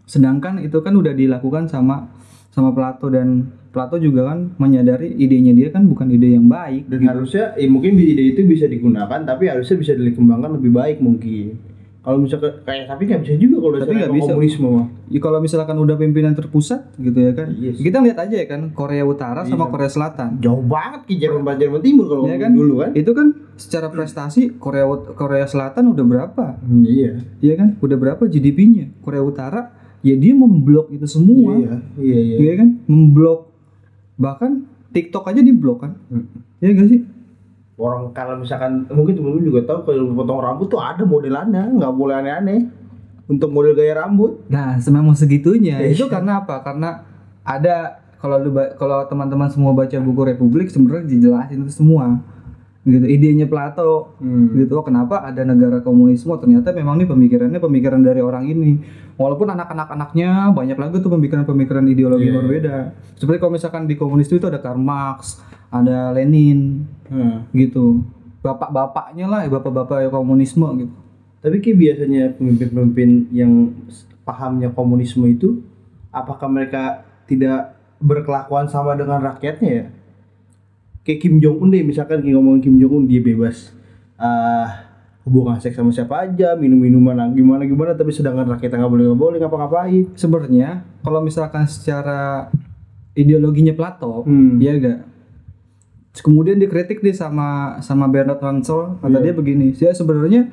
Sedangkan itu kan udah dilakukan sama Plato, dan Plato juga kan menyadari idenya dia kan bukan ide yang baik. Dan harusnya mungkin ide itu bisa digunakan, tapi harusnya bisa dikembangkan lebih baik mungkin. Kalau misalkan tapi nggak bisa juga kalau nggak bisa komunisme mah. Ya, kalau misalkan udah pimpinan terpusat gitu ya kan. Yes. Kita lihat aja ya kan Korea Utara sama Korea Selatan. Jauh banget ke Jerman Timur kalau ya kan? Dulu kan. Itu kan secara prestasi Korea Selatan udah berapa? Iya. Iya kan? Udah berapa GDP-nya? Korea Utara ya dia memblok itu semua. Iya. Iya kan? Memblok, bahkan TikTok aja diblok kan. Iya gak sih? Orang kalau misalkan mungkin temen-temen juga tahu kalau potong rambut tuh ada modelannya, nggak boleh aneh-aneh untuk model gaya rambut. Nah, memang segitunya. Itu karena apa? Karena ada kalau teman-teman semua baca buku Republik sebenarnya dijelasin itu semua. Gitu, idenya Plato. Gitu, kenapa ada negara komunisme? Ternyata memang nih pemikiran dari orang ini. Walaupun anak-anaknya banyak lagi tuh pemikiran ideologi berbeda. Seperti kalau misalkan di komunis itu ada Karl Marx, ada Lenin. Gitu. Bapak-bapaknya lah, bapak-bapak komunisme gitu. Tapi biasanya pemimpin-pemimpin yang pahamnya komunisme itu, apakah mereka tidak berkelakuan sama dengan rakyatnya ya? Kayak Kim Jong Un deh, misalkan ngomongin Kim Jong Un, dia bebas hubungan seks sama siapa aja, minum-minuman gimana, tapi sedangkan rakyatnya nggak boleh ngapa-ngapain. Sebenarnya kalau misalkan secara ideologinya Plato, ya enggak. Kemudian dikritik deh sama Bernard Ransel, kata dia begini, ya sebenarnya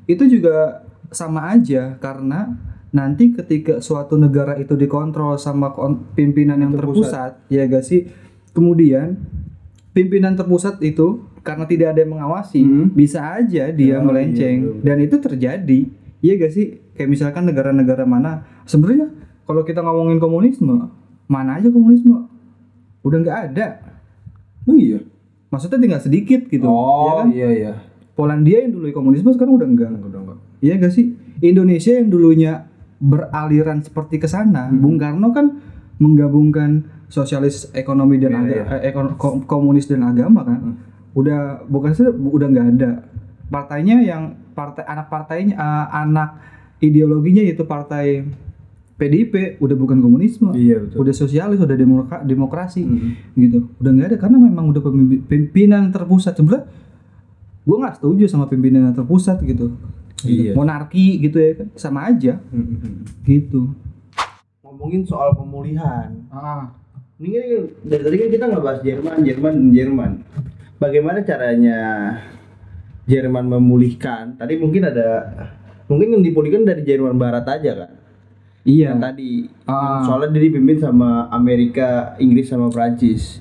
itu juga sama aja karena nanti ketika suatu negara itu dikontrol sama pimpinan yang terpusat, ya gak sih? Kemudian pimpinan terpusat itu karena tidak ada yang mengawasi, bisa aja dia melenceng, dan itu terjadi. Iya gak sih? Kayak misalkan negara-negara mana, sebenarnya kalau kita ngomongin komunisme, mana aja komunisme? Udah nggak ada. Oh iya. Maksudnya tinggal sedikit gitu. Oh ya kan? iya. Polandia yang dulu komunisme sekarang udah enggak. Iya gak sih? Indonesia yang dulunya beraliran seperti ke sana, Bung Karno kan menggabungkan sosialis ekonomi dan komunis dan agama kan. Udah bukan sih, udah nggak ada. Partainya yang partainya anak ideologinya yaitu partai PDIP udah bukan komunisme, betul. Udah sosialis, udah demokrasi, gitu. Udah nggak ada karena memang udah pimpinan terpusat. Sebenarnya gue nggak setuju sama pimpinan terpusat gitu. Iya. Monarki gitu ya, sama aja, gitu. Ngomongin soal pemulihan. Ini kan dari tadi kan kita ngebahas Jerman. Bagaimana caranya Jerman memulihkan? Tadi mungkin yang dipulihkan dari Jerman Barat aja kan? Iya. Yang tadi soalnya dia dipimpin sama Amerika, Inggris sama Prancis.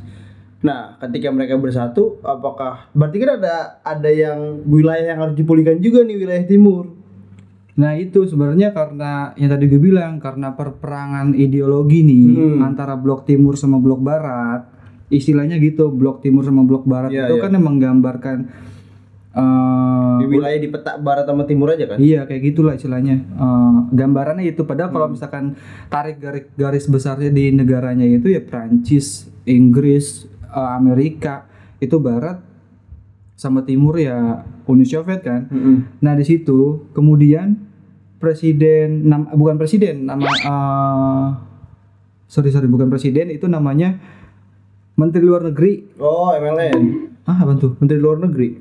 Nah, ketika mereka bersatu, apakah berarti kan ada yang wilayah yang harus dipulihkan juga nih, wilayah timur. Nah itu sebenarnya karena yang tadi gue bilang, karena perperangan ideologi nih antara blok timur sama blok barat, istilahnya gitu, blok timur sama blok barat itu kan yang menggambarkan di wilayah di peta barat sama timur aja kan? Iya kayak gitulah istilahnya, gambarannya itu. Padahal kalau misalkan tarik garis besarnya di negaranya itu ya Prancis, Inggris, Amerika, itu barat sama timur ya Uni Soviet kan. Nah di situ kemudian bukan presiden itu namanya Menteri Luar Negeri. Oh, MLN. Apa tuh? Menteri Luar Negeri.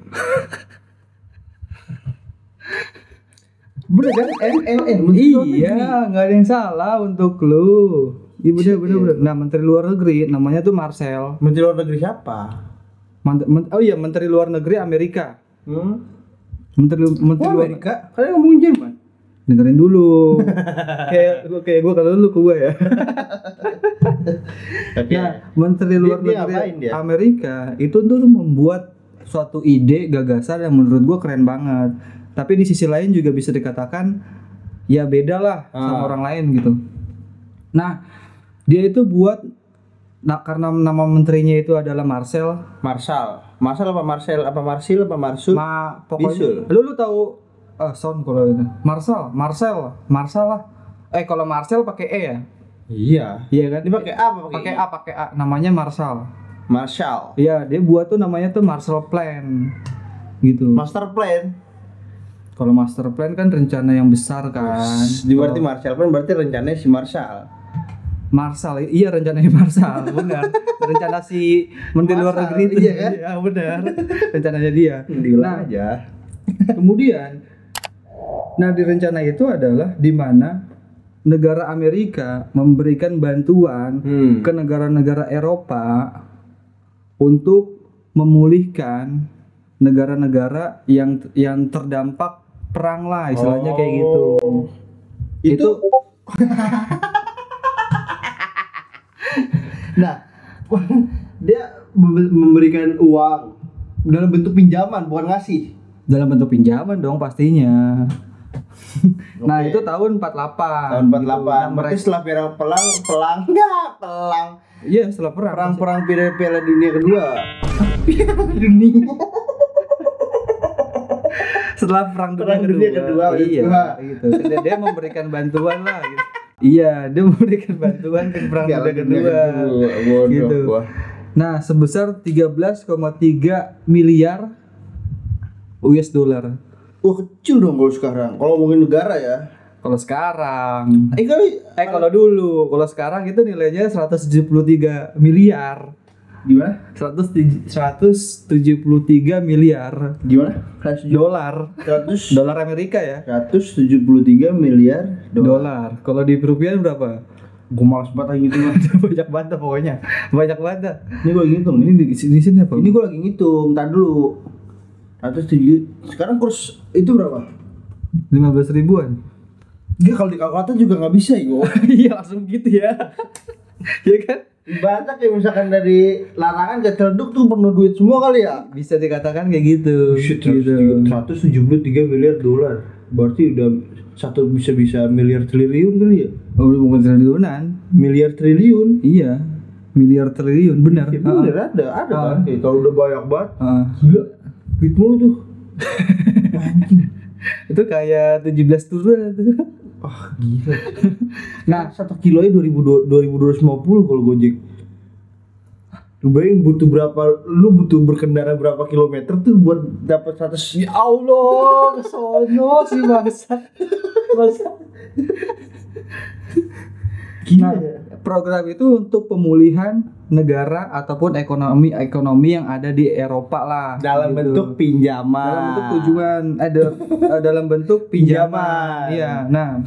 Bener kan? MLN. Iya, nggak ada yang salah untuk lu. Iya bener. Nah, Menteri Luar Negeri namanya tuh Marcel. Menteri Luar Negeri siapa? Menteri Luar Negeri Amerika. Menteri Amerika? Kalian ngomongin Jerman? Dengerin dulu. kayak gue kalau lu ke gue ya. Nah, Menteri Luar Negeri Amerika itu tuh membuat suatu ide gagasan yang menurut gue keren banget. Tapi di sisi lain juga bisa dikatakan ya beda lah sama orang lain gitu. Nah, dia itu buat karena nama menterinya itu adalah Marcel apa Marcel apa Marsil apa Marsul? Pokoknya lu tahu sound kalau itu. Marcel lah. Kalau Marcel pakai E ya? Iya kan? Ini pakai A apa pakai A. Namanya Marshall. Iya, dia buat tuh namanya tuh Marshall Plan. Gitu. Master Plan. Kalau Master Plan kan rencana yang besar kan. Berarti Marshall Plan berarti rencananya si Marshall, iya rencananya Marshall, benar. Rencana si Menteri Luar Negeri itu. Iya kan? Iya benar. Rencananya dia. Diulang aja. Kemudian di rencana itu adalah di mana negara Amerika memberikan bantuan ke negara-negara Eropa untuk memulihkan negara-negara yang terdampak perang lah istilahnya kayak gitu. Itu Nah, dia memberikan uang dalam bentuk pinjaman, bukan ngasih. Dalam bentuk pinjaman dong pastinya. Nah, itu tahun 48. Tahun 48. Gitu. Berarti setelah pelang. Iya, setelah perang Piala Dunia kedua. Piala Dunia. Setelah perang dunia kedua. Iya, gitu. Dia memberikan bantuan lah gitu. Iya, dia memberikan bantuan ke perang dunia kedua. Gitu. Nah, sebesar 13,3 miliar US dollar. Wah, kecil dong kalau sekarang. Kalau ngomongin negara ya. Kalau sekarang. Kalau sekarang itu nilainya 173 miliar. Gimana? 173 miliar. Gimana? Dolar Amerika ya. 173 miliar dolar. Kalau di rupiah berapa? Gue malas banget gitu. Banyak banget pokoknya. Banyak banget. Ini gue lagi ngitung. Ini di sini apa? Ini gue lagi ngitung. Entar dulu. 107. Sekarang kurs itu berapa? 15 ribuan. Dia kalau di kalkulator juga nggak bisa ya. Iya langsung gitu ya. Ya kan? Ibaratnya kayak misalkan dari larangan ke celduk tuh penuh duit semua kali ya. Bisa dikatakan kayak gitu. Gitu. 173 miliar dolar. Berarti udah satu bisa miliar triliun kali ya. Oh, bukan triliunan. Miliar triliun. Iya. Miliar triliun benar. Ya, bener ada kan. Kayak kalau udah banyak banget. Gila. Duit mulu tuh. Anjing. Itu kayak 17 turun itu. Gila. Nah, 1 kilonya 2250 kalau Gojek. Lu bayangin lu butuh berkendara berapa kilometer tuh buat dapat 100. ya Allah, kesono sih bangsat. Gila. Nah, program itu untuk pemulihan negara ataupun ekonomi yang ada di Eropa lah. Dalam gitu. bentuk pinjaman. Dalam bentuk tujuan dalam bentuk pinjaman. Iya. Nah,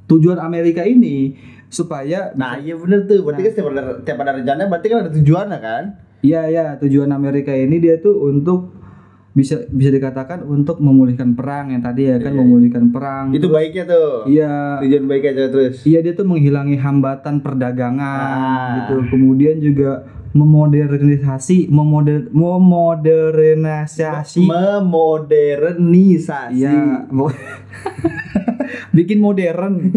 tujuan Amerika ini supaya Iya bener tuh. Berarti kan setiap ada rencana berarti kan ada tujuannya kan? Iya, tujuan Amerika ini dia tuh untuk bisa dikatakan untuk memulihkan perang yang tadi ya kan, memulihkan perang. Itu baiknya tuh. Iya. Tujuan baiknya terus. Iya, dia tuh menghilangi hambatan perdagangan gitu. Kemudian juga memodernisasi. Iya. bikin modern.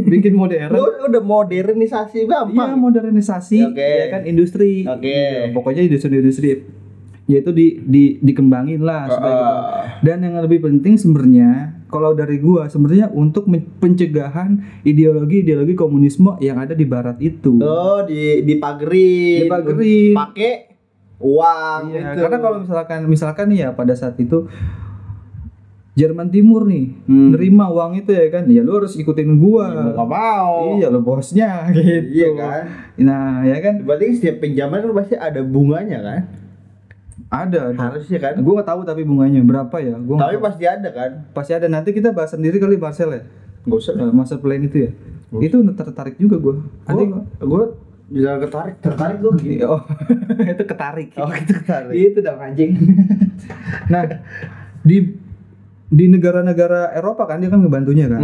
Udah modernisasi gampang. Iya, modernisasi. Ya kan, industri. Gitu. Pokoknya industri yaitu dikembangin lah supaya gitu. Dan yang lebih penting sebenarnya kalau dari gua sebenarnya untuk pencegahan ideologi komunisme yang ada di barat itu. Dipagerin pakai uang iya, gitu. Karena kalau misalkan nih ya pada saat itu Jerman Timur nih nerima uang itu ya kan, ya lu harus ikutin gua. Ya, gak mau. Iya, lu bosnya gitu. Iya kan. Nah ya kan. Berarti setiap pinjaman kan pasti ada bunganya kan? Ada. Harusnya kan. Gue nggak tahu tapi bunganya berapa ya. Tapi pasti ada kan. Pasti ada. Nanti kita bahas sendiri kali Marcel ya. Gak usah. Master plan itu ya. Itu tertarik juga gue. Gue bisa tertarik gue. Gitu. Oh, itu ketarik. Oh, itu ketarik. Itu dong anjing. Nah, di negara-negara Eropa kan dia kan ngebantunya kan.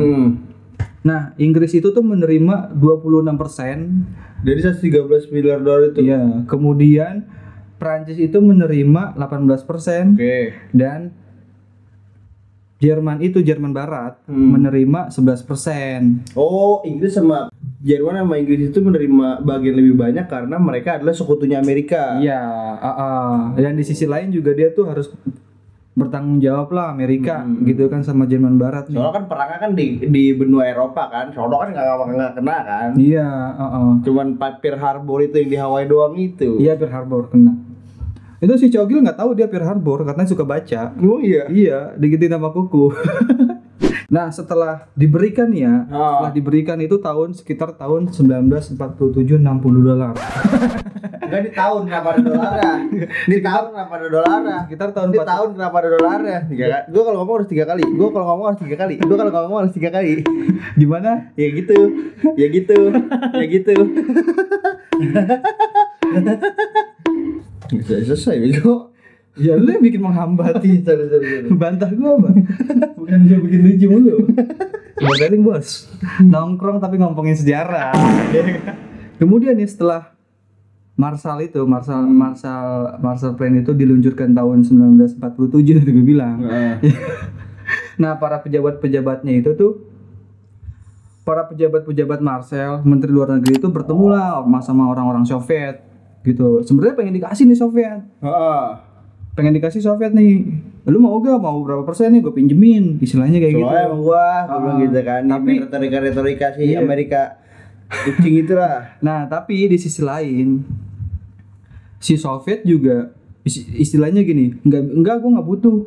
Nah, Inggris itu tuh menerima 26% dari 113 miliar dolar itu. Iya. Kemudian Prancis itu menerima 18%. Dan Jerman Barat menerima 11%. Oh, Inggris sama Jerman sama Inggris itu menerima bagian lebih banyak karena mereka adalah sekutunya Amerika. Iya, dan di sisi lain juga dia tuh harus bertanggung jawab lah Amerika gitu kan sama Jerman Barat nih. Soalnya kan perangnya kan di benua Eropa kan. Soalnya kan nggak kena kan. Iya, Cuman Pearl Harbor itu yang di Hawaii doang itu. Iya, Pearl Harbor kena. Itu si Cogil nggak tahu dia Pearl Harbor katanya suka baca. Oh iya. Iya, digituin sama kuku. Nah, setelah diberikan ya, setelah diberikan itu sekitar tahun 1947 $60. Enggak di tahun kenapa ada dolarnya? Di tahun kenapa ada dolarnya? Sekitar tahun di tahun kenapa ada dolarnya? Gue kalau ngomong harus 3 kali. Gue kalau ngomong harus 3 kali. Gimana? Ya gitu. Bisa selesai bego. Ya lu yang bikin menghambati. Bantah gua apa? Bukan lu bikin lucu mulu. Modeling bos. Nongkrong tapi ngomongin sejarah. Kemudian nih setelah Marshall Plan itu diluncurkan tahun 1947 tadi gue bilang. Nah, para pejabat-pejabatnya itu tuh para pejabat Marshall, menteri luar negeri itu bertemu lah sama orang-orang Soviet gitu. Sebenarnya pengen dikasih nih Soviet. Pengen dikasih Soviet nih. Lu mau berapa persen nih gue pinjemin, istilahnya kayak gitu. Soalnya emang gua bilang gitu kan. Tapi retorika si Amerika kucing itulah. Nah, tapi di sisi lain si Soviet juga istilahnya gini, enggak gue nggak butuh.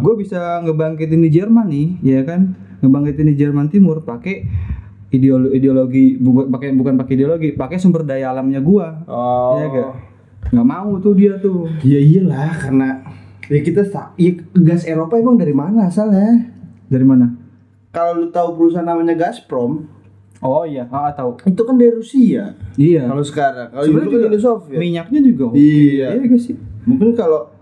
Gue bisa ngebangkitin di Jerman nih, ya kan? Ngebangkitin di Jerman Timur pakai ideologi bukan pakai ideologi, pakai sumber daya alamnya gua. Ya gak? Nggak mau tuh dia tuh. Ya iyalah, karena ya gas Eropa emang dari mana asalnya? Dari mana? Kalau lu tahu perusahaan namanya Gazprom. Oh iya, tahu. Itu kan dari Rusia. Iya. Kalau sekarang, kalau dulu kan Uni Soviet. Minyaknya juga. Iya gak sih?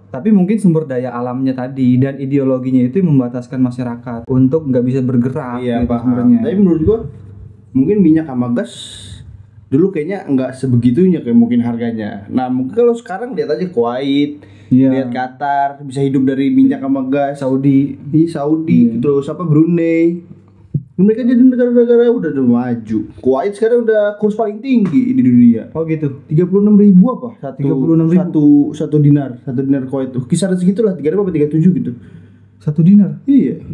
Tapi mungkin sumber daya alamnya tadi dan ideologinya itu membataskan masyarakat untuk nggak bisa bergerak. Iya, gitu sebenarnya. Tapi menurut gua mungkin minyak sama gas dulu kayaknya nggak sebegitunya kayak mungkin harganya. Nah mungkin kalau sekarang lihat aja Kuwait, lihat Qatar bisa hidup dari minyak sama gas. Saudi, terus apa Brunei. Mereka jadi negara-negara udah maju. Kuwait sekarang udah kurs paling tinggi di dunia. Oh gitu. 36.000 apa? 36.000. Satu dinar Kuwait tuh. Kisaran segitulah 36 apa 37 gitu. 1 dinar. Iya.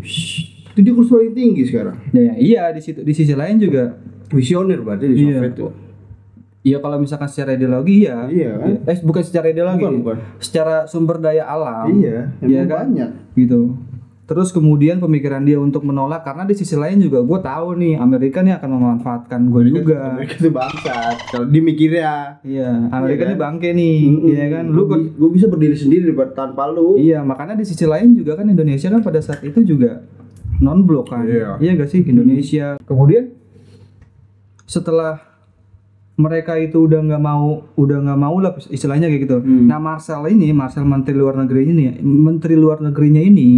Itu dia kurs paling tinggi sekarang. Iya di sisi lain juga visioner berarti di Soviet tuh. Iya kalau misalkan secara ideologi ya. Iya kan? Bukan secara ideologi. Bukan. Secara sumber daya alam. Iya, kan? Banyak. Gitu. Terus kemudian pemikiran dia untuk menolak karena di sisi lain juga gue tahu nih Amerika nih akan memanfaatkan gue juga. Amerika itu bangsat. Kalau dia mikirnya. Iya, Amerika ini bangke nih, iya kan? Gue bisa berdiri sendiri tanpa lu. Iya, makanya di sisi lain juga kan Indonesia kan pada saat itu juga non blok kan. Iya gak sih Indonesia. Kemudian setelah mereka itu udah nggak mau lah istilahnya kayak gitu. Nah Marcel Menteri Luar Negerinya ini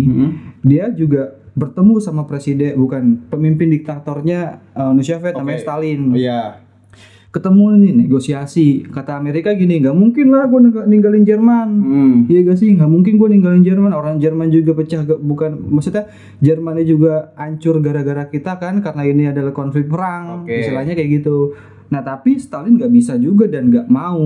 dia juga bertemu sama pemimpin diktatornya Uni Soviet namanya Stalin. Iya. Ketemu nih negosiasi, kata Amerika gini, nggak mungkin lah gue ninggalin Jerman. Iya gak sih, nggak mungkin gue ninggalin Jerman. Orang Jerman juga pecah, maksudnya Jermannya juga hancur gara-gara kita kan, karena ini adalah konflik perang, istilahnya kayak gitu. Nah tapi Stalin nggak bisa juga dan nggak mau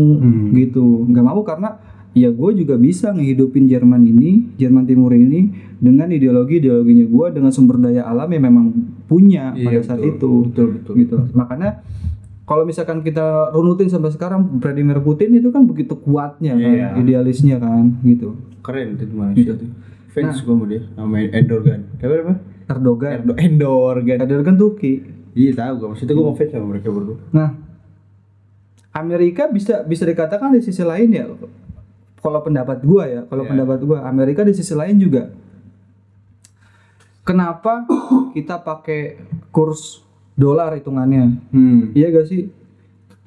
gitu, nggak mau karena ya gue juga bisa ngehidupin Jerman Timur ini dengan ideologinya gue, dengan sumber daya alam yang memang punya pada saat itu. Betul. Gitu. Makanya kalau misalkan kita runutin sampai sekarang Vladimir Putin itu kan begitu kuatnya kan, idealisnya kan gitu. Keren itu manusia tuh. Fans gue sama dia, sama Erdogan Turki. Iya tahu gue, maksudnya gue ngefans sama mereka berdua. Nah, Amerika bisa dikatakan di sisi lain ya, kalau pendapat gue Amerika di sisi lain juga. Kenapa kita pakai kurs dolar hitungannya? Iya gak sih?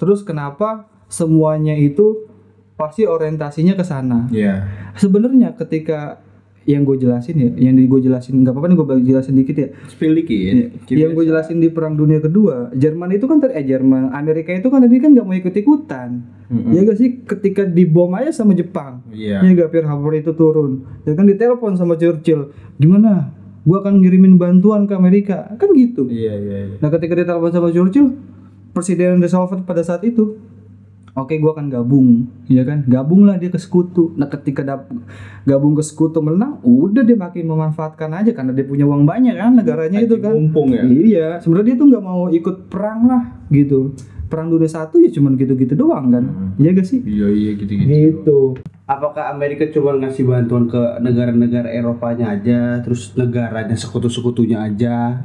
Terus kenapa semuanya itu pasti orientasinya ke sana? Iya. Sebenarnya ketika yang gue jelasin nggak apa-apa nih gue jelasin dikit ya. Spill dikit. Yang gue jelasin di Perang Dunia Kedua, Amerika itu kan tadi kan nggak mau ikut-ikutan. Ya gak sih, ketika dibom aja sama Jepang, ya gak, Pearl Harbor itu turun, ya kan ditelepon sama Churchill, gimana? Gue akan ngirimin bantuan ke Amerika, kan gitu. Iya. Nah ketika ditelepon sama Churchill, Presiden Roosevelt pada saat itu, oke, gue akan gabung, ya kan? Gabunglah dia ke sekutu. Nah, ketika gabung ke sekutu menang, udah dia makin memanfaatkan aja karena dia punya uang banyak kan, negaranya itu kan. Mumpung ya. Iya, sebenarnya dia tuh nggak mau ikut perang lah, gitu. Perang Dunia I ya cuman gitu-gitu doang kan. Iya gak sih? Iya gitu-gitu. Gitu. Apakah Amerika cuma ngasih bantuan ke negara-negara Eropanya aja, terus negaranya sekutu-sekutunya aja?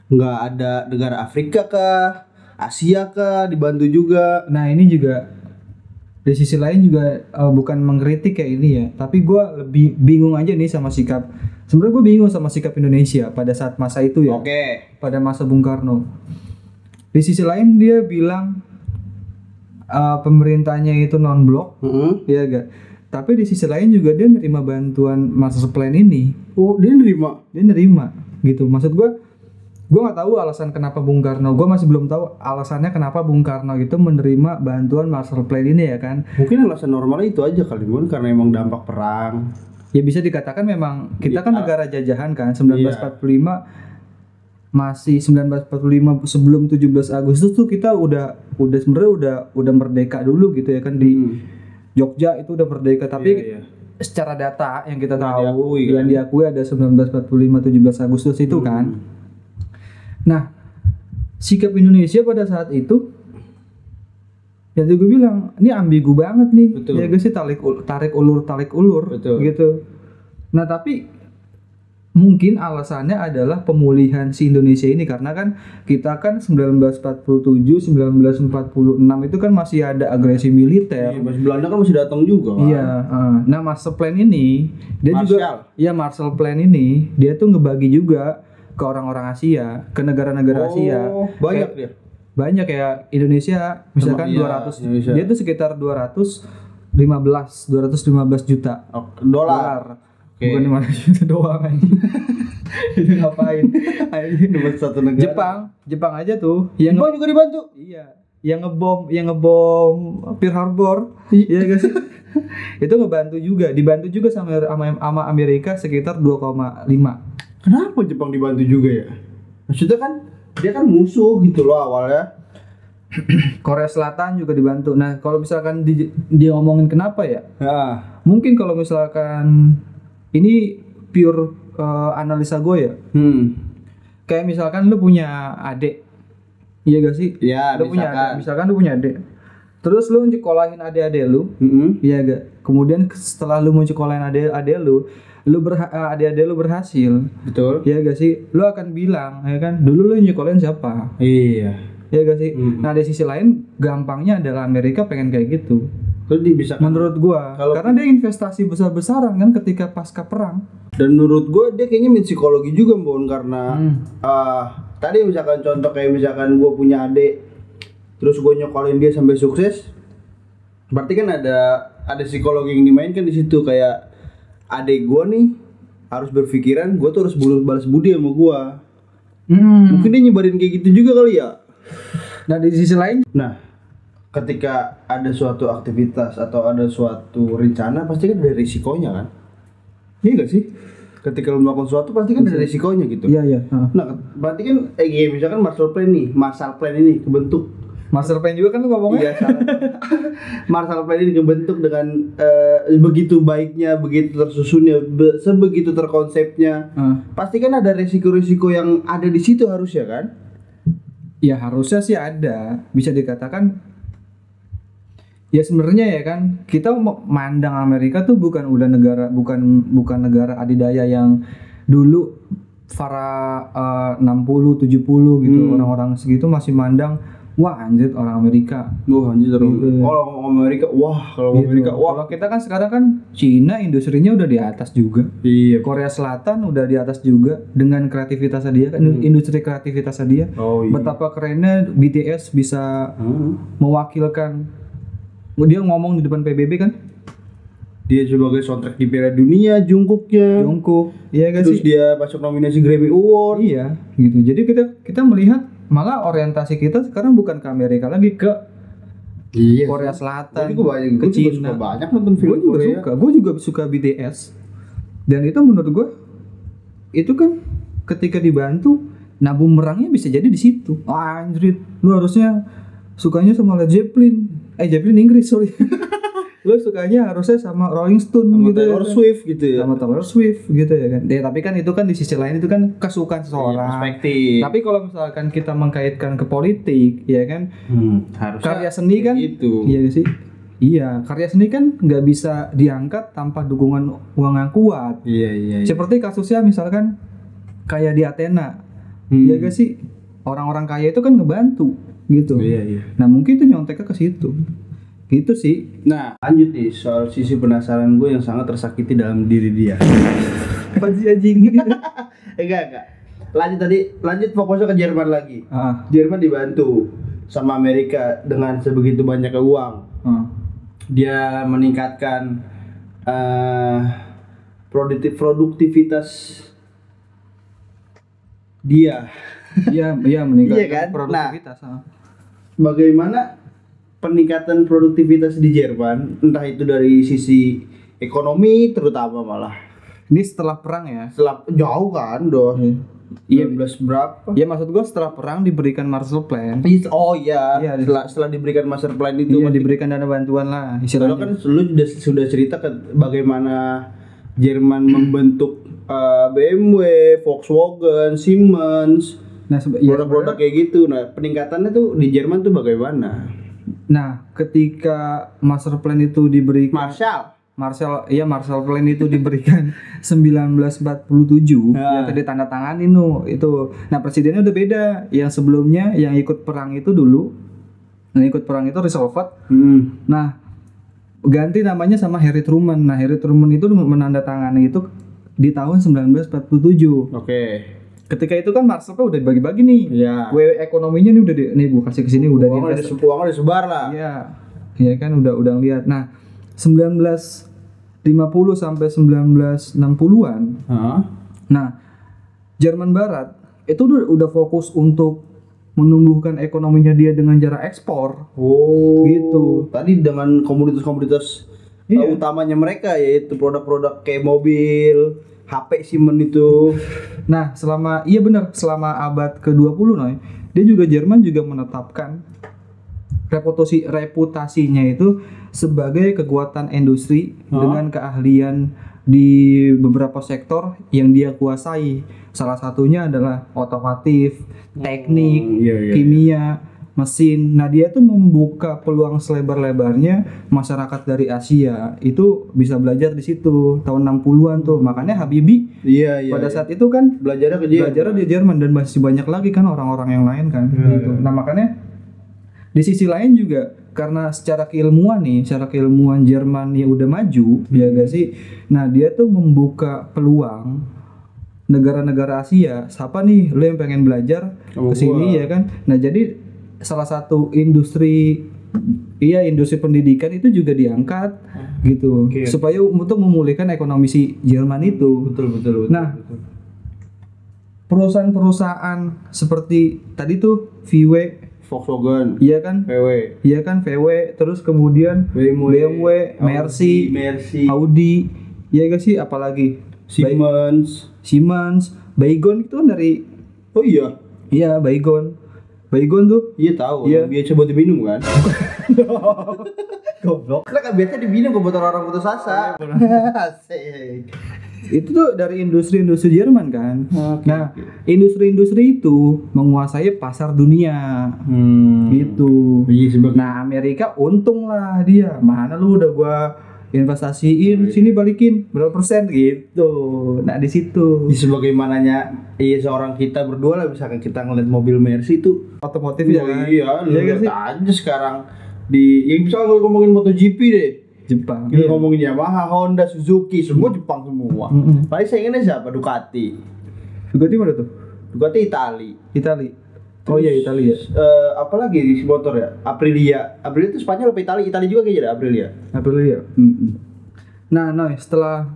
Nggak ada negara Afrika kah? Asia kah dibantu juga? Nah ini juga di sisi lain juga bukan mengkritik kayak ini ya, tapi gue lebih bingung aja nih sama sikap. Sebenarnya gue bingung sama sikap Indonesia pada saat masa itu ya. Pada masa Bung Karno. Di sisi lain dia bilang pemerintahnya itu non blok, ya gak. Tapi di sisi lain juga dia nerima bantuan Master Plan ini. Oh dia nerima gitu. Maksud gue nggak tahu alasan kenapa Bung Karno, gue masih belum tahu alasannya kenapa Bung Karno itu menerima bantuan Marshall Plan ini ya kan. Mungkin alasan normalnya itu aja kali, mungkin karena emang dampak perang. Ya bisa dikatakan memang kita kan negara jajahan kan, 1945 masih 1945 sebelum 17 Agustus tuh kita udah sebenarnya udah merdeka dulu gitu ya kan, di Jogja itu udah merdeka, tapi secara data yang kita tahu yang diakui ada 1945 17 Agustus itu kan. Nah, sikap Indonesia pada saat itu, ya gue bilang, ini ambigu banget nih. Betul. Ya gue sih tarik ulur, betul. Gitu. Nah tapi mungkin alasannya adalah pemulihan si Indonesia ini, karena kan kita kan 1947, 1946 itu kan masih ada agresi militer. Iya, Belanda kan masih datang juga kan. Iya. Nah Marshall Plan ini, Marshall Plan ini dia tuh ngebagi juga ke orang-orang Asia, ke negara-negara Asia. Banyak dia. Banyak ya, Indonesia misalkan 200. Indonesia. Dia tuh sekitar 215 juta dolar. Bukan 500 juta doang anjing. Itu ngapain? Buat satu negara. Jepang aja tuh. Jepang juga dibantu. Iya. Yang ngebom Pearl Harbor. Iya gak sih? Itu dibantu juga sama Amerika sekitar 2,5. Kenapa Jepang dibantu juga ya? Maksudnya kan dia kan musuh gitu loh awalnya. Korea Selatan juga dibantu. Nah, kalau misalkan dia ngomongin kenapa ya? Mungkin kalau misalkan ini pure analisa gue ya. Kayak misalkan lu punya adik. Iya gak sih? Iya, misalkan lu punya adik. Terus lu nyekolahin adik-adik lu. Iya gak? Kemudian setelah lu nyekolahin adik-adik lu, adik-adik lu berhasil. Betul. Iya gak sih? Lu akan bilang, ya kan? Dulu lu nyekolahin siapa? Iya. Iya gak sih? Nah, di sisi lain gampangnya adalah Amerika pengen kayak gitu. Terus bisa menurut gua, karena dia investasi besar-besaran kan ketika pasca perang. Dan menurut gua dia kayaknya main psikologi juga, Bon, karena tadi misalkan contoh kayak misalkan gua punya adik terus gua nyokolin dia sampai sukses. Berarti kan ada psikologi yang dimainkan di situ, kayak adik gua nih harus berpikiran gua tuh harus balas budi sama gua. Mungkin dia nyebarin kayak gitu juga kali ya. Nah, di sisi lain, ketika ada suatu aktivitas atau ada suatu rencana pasti kan ada risikonya kan? Iya gak sih? Ketika lu melakukan sesuatu pasti kan ada risikonya gitu. Iya. Nah, berarti kan misalkan Marshall Plan ini kebentuk. Marshall Plan juga kan lu ngomongnya? Iya, salah. Marshall Plan ini kebentuk dengan begitu baiknya, begitu tersusunnya, sebegitu terkonsepnya. Pasti kan ada risiko-risiko yang ada di situ harusnya kan? Ya harusnya sih ada. Bisa dikatakan ya sebenarnya ya kan kita mandang Amerika tuh bukan negara adidaya yang dulu para 60 70 gitu. Orang-orang segitu masih mandang wah anjir orang Amerika. Gitu. Kalau Amerika wah, Kalau kita kan sekarang kan Cina industrinya udah di atas juga. Iya. Korea Selatan udah di atas juga dengan kreativitasnya dia kan industri kreativitasnya dia. Betapa kerennya BTS bisa mewakilkan. Dia ngomong di depan PBB kan. Dia sebagai soundtrack di Piala Dunia, Jungkook. Iya Terus dia masuk nominasi Grammy Award. Iya, gitu. Jadi kita melihat malah orientasi kita sekarang bukan ke Amerika lagi, ke Korea Selatan, ke Cina. Banyak nonton film Korea. Gue juga suka BTS. Dan itu menurut gue itu kan ketika dibantu, nah bumerangnya bisa jadi di situ. Anjrit, lu harusnya sukanya sama Led Zeppelin. Zeppelin Inggris, sorry. Lu sukanya harusnya sama Rolling Stone sama gitu Taylor Swift gitu ya. Sama Taylor Swift gitu ya kan. Tapi kan itu kan di sisi lain itu kan kesukaan seseorang. Perspektif. Tapi kalau misalkan kita mengkaitkan ke politik, ya kan. Karya seni kan gitu. Iya sih. Iya, karya seni kan nggak bisa diangkat tanpa dukungan uang yang kuat. Iya. Seperti kasusnya misalkan kayak di Athena. Iya gak sih? Orang-orang kaya itu kan ngebantu gitu. Iya. Nah, mungkin itu nyonteknya ke situ. Gitu sih. Nah, lanjut nih soal sisi penasaran gue yang sangat tersakiti dalam diri dia. Apa sih anjing? Enggak. Lanjut fokusnya ke Jerman lagi. Jerman dibantu sama Amerika dengan sebegitu banyaknya uang. Dia meningkatkan produktivitas dia. Iya meningkatkan iya kan? produktivitas. Bagaimana peningkatan produktivitas di Jerman, entah itu dari sisi ekonomi terutama malah. Ini setelah perang ya? Setelah jauh kan, Iya, 19 berapa? Ya maksud gua setelah perang diberikan Marshall Plan. Oh iya. Setelah diberikan Marshall Plan itu. Iya, diberikan dana bantuan lah istilahnya. Kan lu sudah cerita bagaimana Jerman membentuk BMW, Volkswagen, Siemens. Nah, produk-produk kayak gitu. Nah, peningkatannya tuh di Jerman tuh bagaimana? Nah, ketika Marshall Plan itu diberikan Marshall Plan itu diberikan 1947 yang tadi tanda tangan itu. Nah, presidennya udah beda. Yang sebelumnya yang ikut perang itu dulu. Yang ikut perang itu Roosevelt. Nah, ganti namanya sama Harry Truman. Nah, Harry Truman itu menandatangani itu di tahun 1947. Oke. Ketika itu kan Marshall Plan udah dibagi-bagi nih. Iya. Ekonominya nih udah nih gua kasih ke sini udah uangnya disebar lah. Iya. Iya kan udah lihat. Nah, 1947 50 sampai 1960-an. Nah, Jerman Barat itu udah fokus untuk menumbuhkan ekonominya dia dengan cara ekspor. Gitu. Tadi dengan komoditas-komoditas utamanya mereka, yaitu produk-produk kayak mobil, HP Siemens itu. Nah, selama abad ke-20 Noy, dia juga Jerman juga menetapkan reputasinya itu sebagai kekuatan industri dengan keahlian di beberapa sektor yang dia kuasai. Salah satunya adalah otomotif, teknik, kimia, mesin. Nah, dia tuh membuka peluang selebar-lebarnya masyarakat dari Asia itu bisa belajar di situ tahun 60-an tuh. Makanya Habibie pada saat itu kan belajarnya di Jerman dan masih banyak lagi kan orang-orang yang lain kan gitu. Nah, makanya di sisi lain juga karena secara keilmuan Jerman yang udah maju, ya gak sih? Nah, dia tuh membuka peluang negara-negara Asia. Siapa nih lo yang pengen belajar ke sini ya kan? Nah, jadi salah satu industri pendidikan itu juga diangkat gitu. Supaya untuk memulihkan ekonomi si Jerman itu. Betul. Nah, perusahaan-perusahaan seperti tadi tuh VW, Volkswagen, VW, terus kemudian BMW, Mercy, Audi, ya gak sih, apalagi Siemens, Baygon itu kan dari Baygon tuh. Iya tahu. Yang biasa buat diminum kan. Goblok. Lah kan biasa diminum buat orang putus asa. Asik. Itu tuh dari industri-industri Jerman kan. Industri-industri itu menguasai pasar dunia. Gitu. Nah, Amerika untung lah dia. Mana lu udah gua investasiin, sini balikin berapa persen gitu. Nah, di situ. Sebagaimananya seorang kita berdua lah, misalkan kita ngeliat mobil Mercy itu otomotif ya kan. Lihat aja sekarang misalnya ngomongin MotoGP deh. Jepang. Kita ngomongin Yamaha, Honda, Suzuki, semua Jepang semua. Paling saingannya siapa? Ducati mana tuh? Ducati Itali. Oh iya, Italia. Apalagi di motor ya? Aprilia itu Spanyol apa Italia? Italia juga kayaknya ada Aprilia. Nah, setelah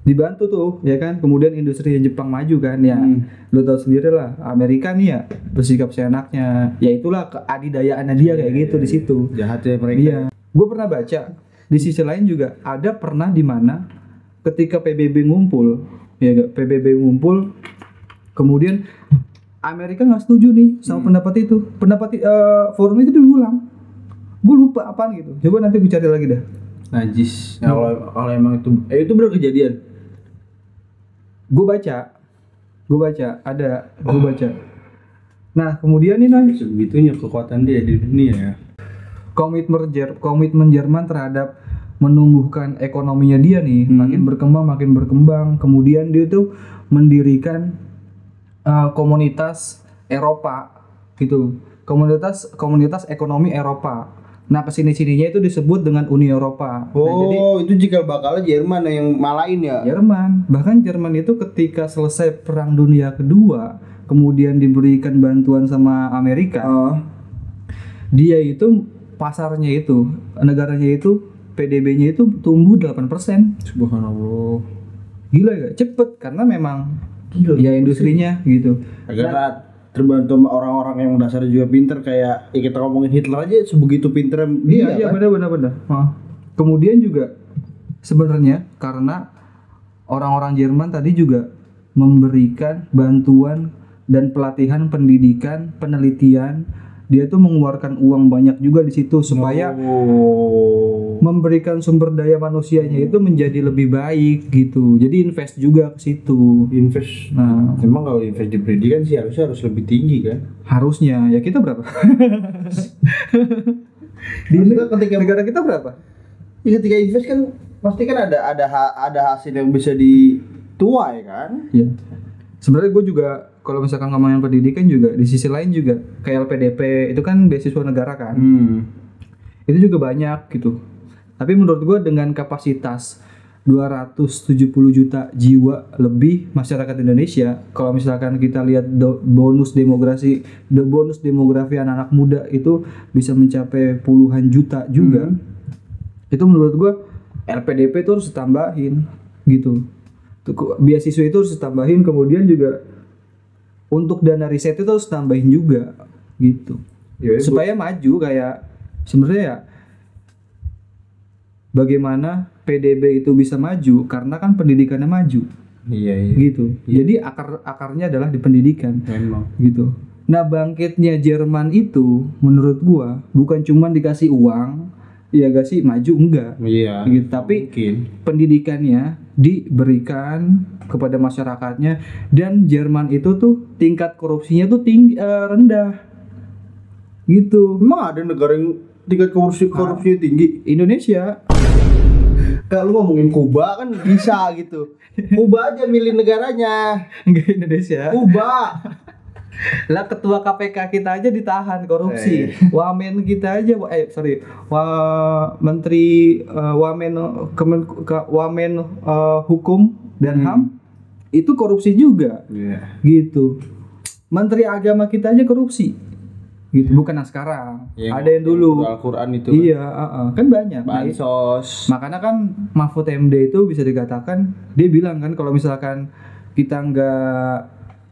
dibantu tuh ya kan, kemudian industri Jepang maju kan ya. Lu tahu sendiri lah, Amerika nih ya bersikap seenaknya. Ya itulah keadidayaannya dia kayak gitu di situ. Jahatnya mereka. Iya. Gue pernah baca di sisi lain juga ada pernah di mana ketika PBB ngumpul, kemudian Amerika nggak setuju nih sama pendapat itu. Forum itu diulang. Gue lupa apaan gitu. Coba nanti gue cari lagi dah. Najis. Kalau emang itu benar kejadian. Gue baca. Nah, kemudian nih sebegitunya kekuatan dia di dunia ya. Komitmen Jerman terhadap menumbuhkan ekonominya dia nih makin berkembang. Kemudian dia tuh mendirikan komunitas Eropa gitu. Komunitas ekonomi Eropa. Nah, kesini-sininya itu disebut dengan Uni Eropa. Jadi itu jika bakalnya Jerman yang malain ya. Bahkan Jerman itu ketika selesai Perang Dunia Kedua, kemudian diberikan bantuan sama Amerika. Dia itu pasarnya itu, negaranya itu, PDB-nya itu tumbuh 8%. Subhanallah. Gila ya, cepet karena memang ya industrinya gitu. Karena terbantu sama orang-orang yang dasarnya juga pinter, kayak kita ngomongin Hitler aja sebegitu pinternya dia. Iya, kan? benar. Kemudian juga sebenarnya karena orang-orang Jerman tadi juga memberikan bantuan dan pelatihan pendidikan, penelitian. Dia tuh mengeluarkan uang banyak juga di situ supaya memberikan sumber daya manusianya itu menjadi lebih baik gitu. Jadi invest juga ke situ. Nah, emang kalau invest di pendidikan sih harus lebih tinggi kan? Harusnya. Ya kita berapa? Ketika negara kita berapa? Ya, ketika invest kan pasti kan ada hasil yang bisa dituai kan? Iya. Sebenarnya gue juga kalau misalkan ngomongin pendidikan juga di sisi lain juga kayak LPDP itu kan beasiswa negara kan. Itu juga banyak gitu. Tapi menurut gue dengan kapasitas 270 juta jiwa lebih masyarakat Indonesia, kalau misalkan kita lihat bonus demografi anak-anak muda itu bisa mencapai puluhan juta juga. Itu menurut gue LPDP itu harus ditambahin gitu. Beasiswa itu harus ditambahin, kemudian juga untuk dana riset itu harus tambahin juga gitu. Ya, supaya maju kayak sebenarnya ya, bagaimana PDB itu bisa maju karena kan pendidikannya maju. Iya. Gitu. Iya. Jadi akarnya adalah di pendidikan. Memang. Gitu. Nah, bangkitnya Jerman itu menurut gua bukan cuma dikasih uang, ya gak sih maju enggak. Iya. Gitu. Tapi pendidikannya diberikan kepada masyarakatnya, dan Jerman itu tuh tingkat korupsinya tuh rendah. Gitu. Emang ada negara yang tingkat korupsinya tinggi? Indonesia. Kalau lu ngomongin Kuba kan bisa gitu. Kuba aja milih negaranya. Enggak, Indonesia. Kuba. Lah ketua KPK kita aja ditahan korupsi. Wamen kita aja menteri Wamen hukum dan HAM itu korupsi juga. Gitu. Menteri agama kita aja korupsi. Gitu, bukan yang sekarang. Ada yang dulu Al-Quran itu. Iya, kan banyak. Bansos. Makanya kan Mahfud MD itu bisa dikatakan, dia bilang kan kalau misalkan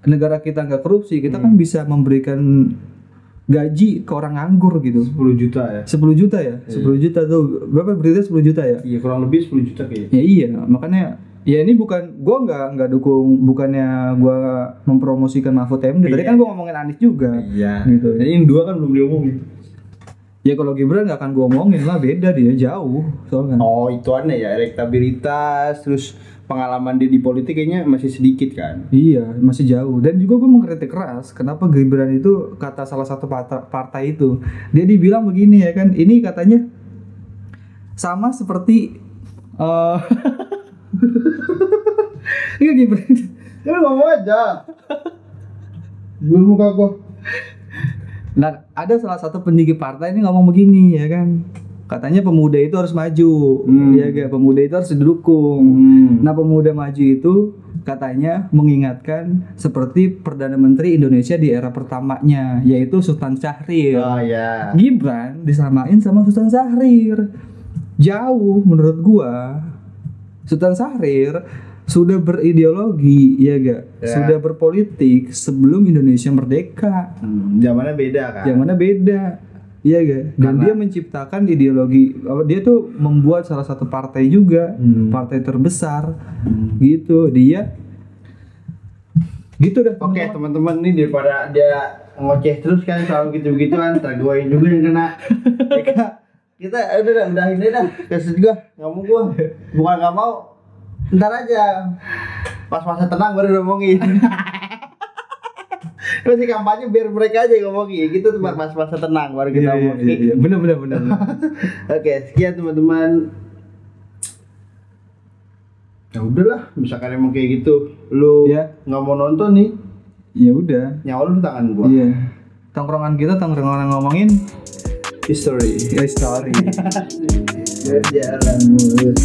negara kita nggak korupsi, kita kan bisa memberikan gaji ke orang nganggur gitu. 10 juta ya. 10 juta ya? 10 juta tuh. Berapa berita 10 juta ya? Iya, kurang lebih 10 juta kayaknya. Ya iya, makanya ya ini gua nggak dukung, bukannya gua mempromosikan Mahfud MD. Tadi kan gua ngomongin Anies juga. Iya. Gitu. Jadi yang dua kan belum diomongin. Ya kalau Gibran nggak akan gua omongin lah, beda dia jauh soalnya. Oh, itu aneh ya, elektabilitas terus pengalaman dia di politik kayaknya masih sedikit kan. Iya, masih jauh. Dan juga gue mengkritik keras kenapa Gibran itu, kata salah satu partai itu, dia dibilang begini ya kan, ini katanya sama seperti iya Gibran. Ya ngomong aja. Belum muka gua. Nah, ada salah satu petinggi partai ini ngomong begini ya kan. Katanya pemuda itu harus maju, ya gak? Pemuda itu harus didukung. Nah, pemuda maju itu katanya mengingatkan seperti Perdana Menteri Indonesia di era pertamanya, yaitu Sultan Syahrir. Oh ya. Gibran disamain sama Sultan Syahrir. Jauh menurut gua. Sultan Syahrir sudah berideologi, ya gak? Ya. Sudah berpolitik sebelum Indonesia merdeka. Zamannya beda kan? Zamannya beda. Iya gak? Dan dia menciptakan ideologi. Dia tuh membuat salah satu partai juga, partai terbesar. Gitu. Dia gitu dah. Oke, teman-teman, nih daripada dia ngoceh terus kan selalu gitu-gitu kan, ntar guain juga yang kena. Kita udahin aja dah. Kasih gua, nggak mau gua. Bukan nggak mau. Ntar aja. Pas masa tenang baru ngomongin. Masih kampanye biar mereka aja ngomongin gitu tuh, pas masa tenang baru kita ngomongin. Iya. Bener. Oke, sekian teman-teman. Ya udahlah, misalkan emang kayak gitu, lu nggak mau nonton nih, ya udah. Nyawa lu di tangan gua. Iya. Tongkrongan kita ngomongin history. Berjalan mulus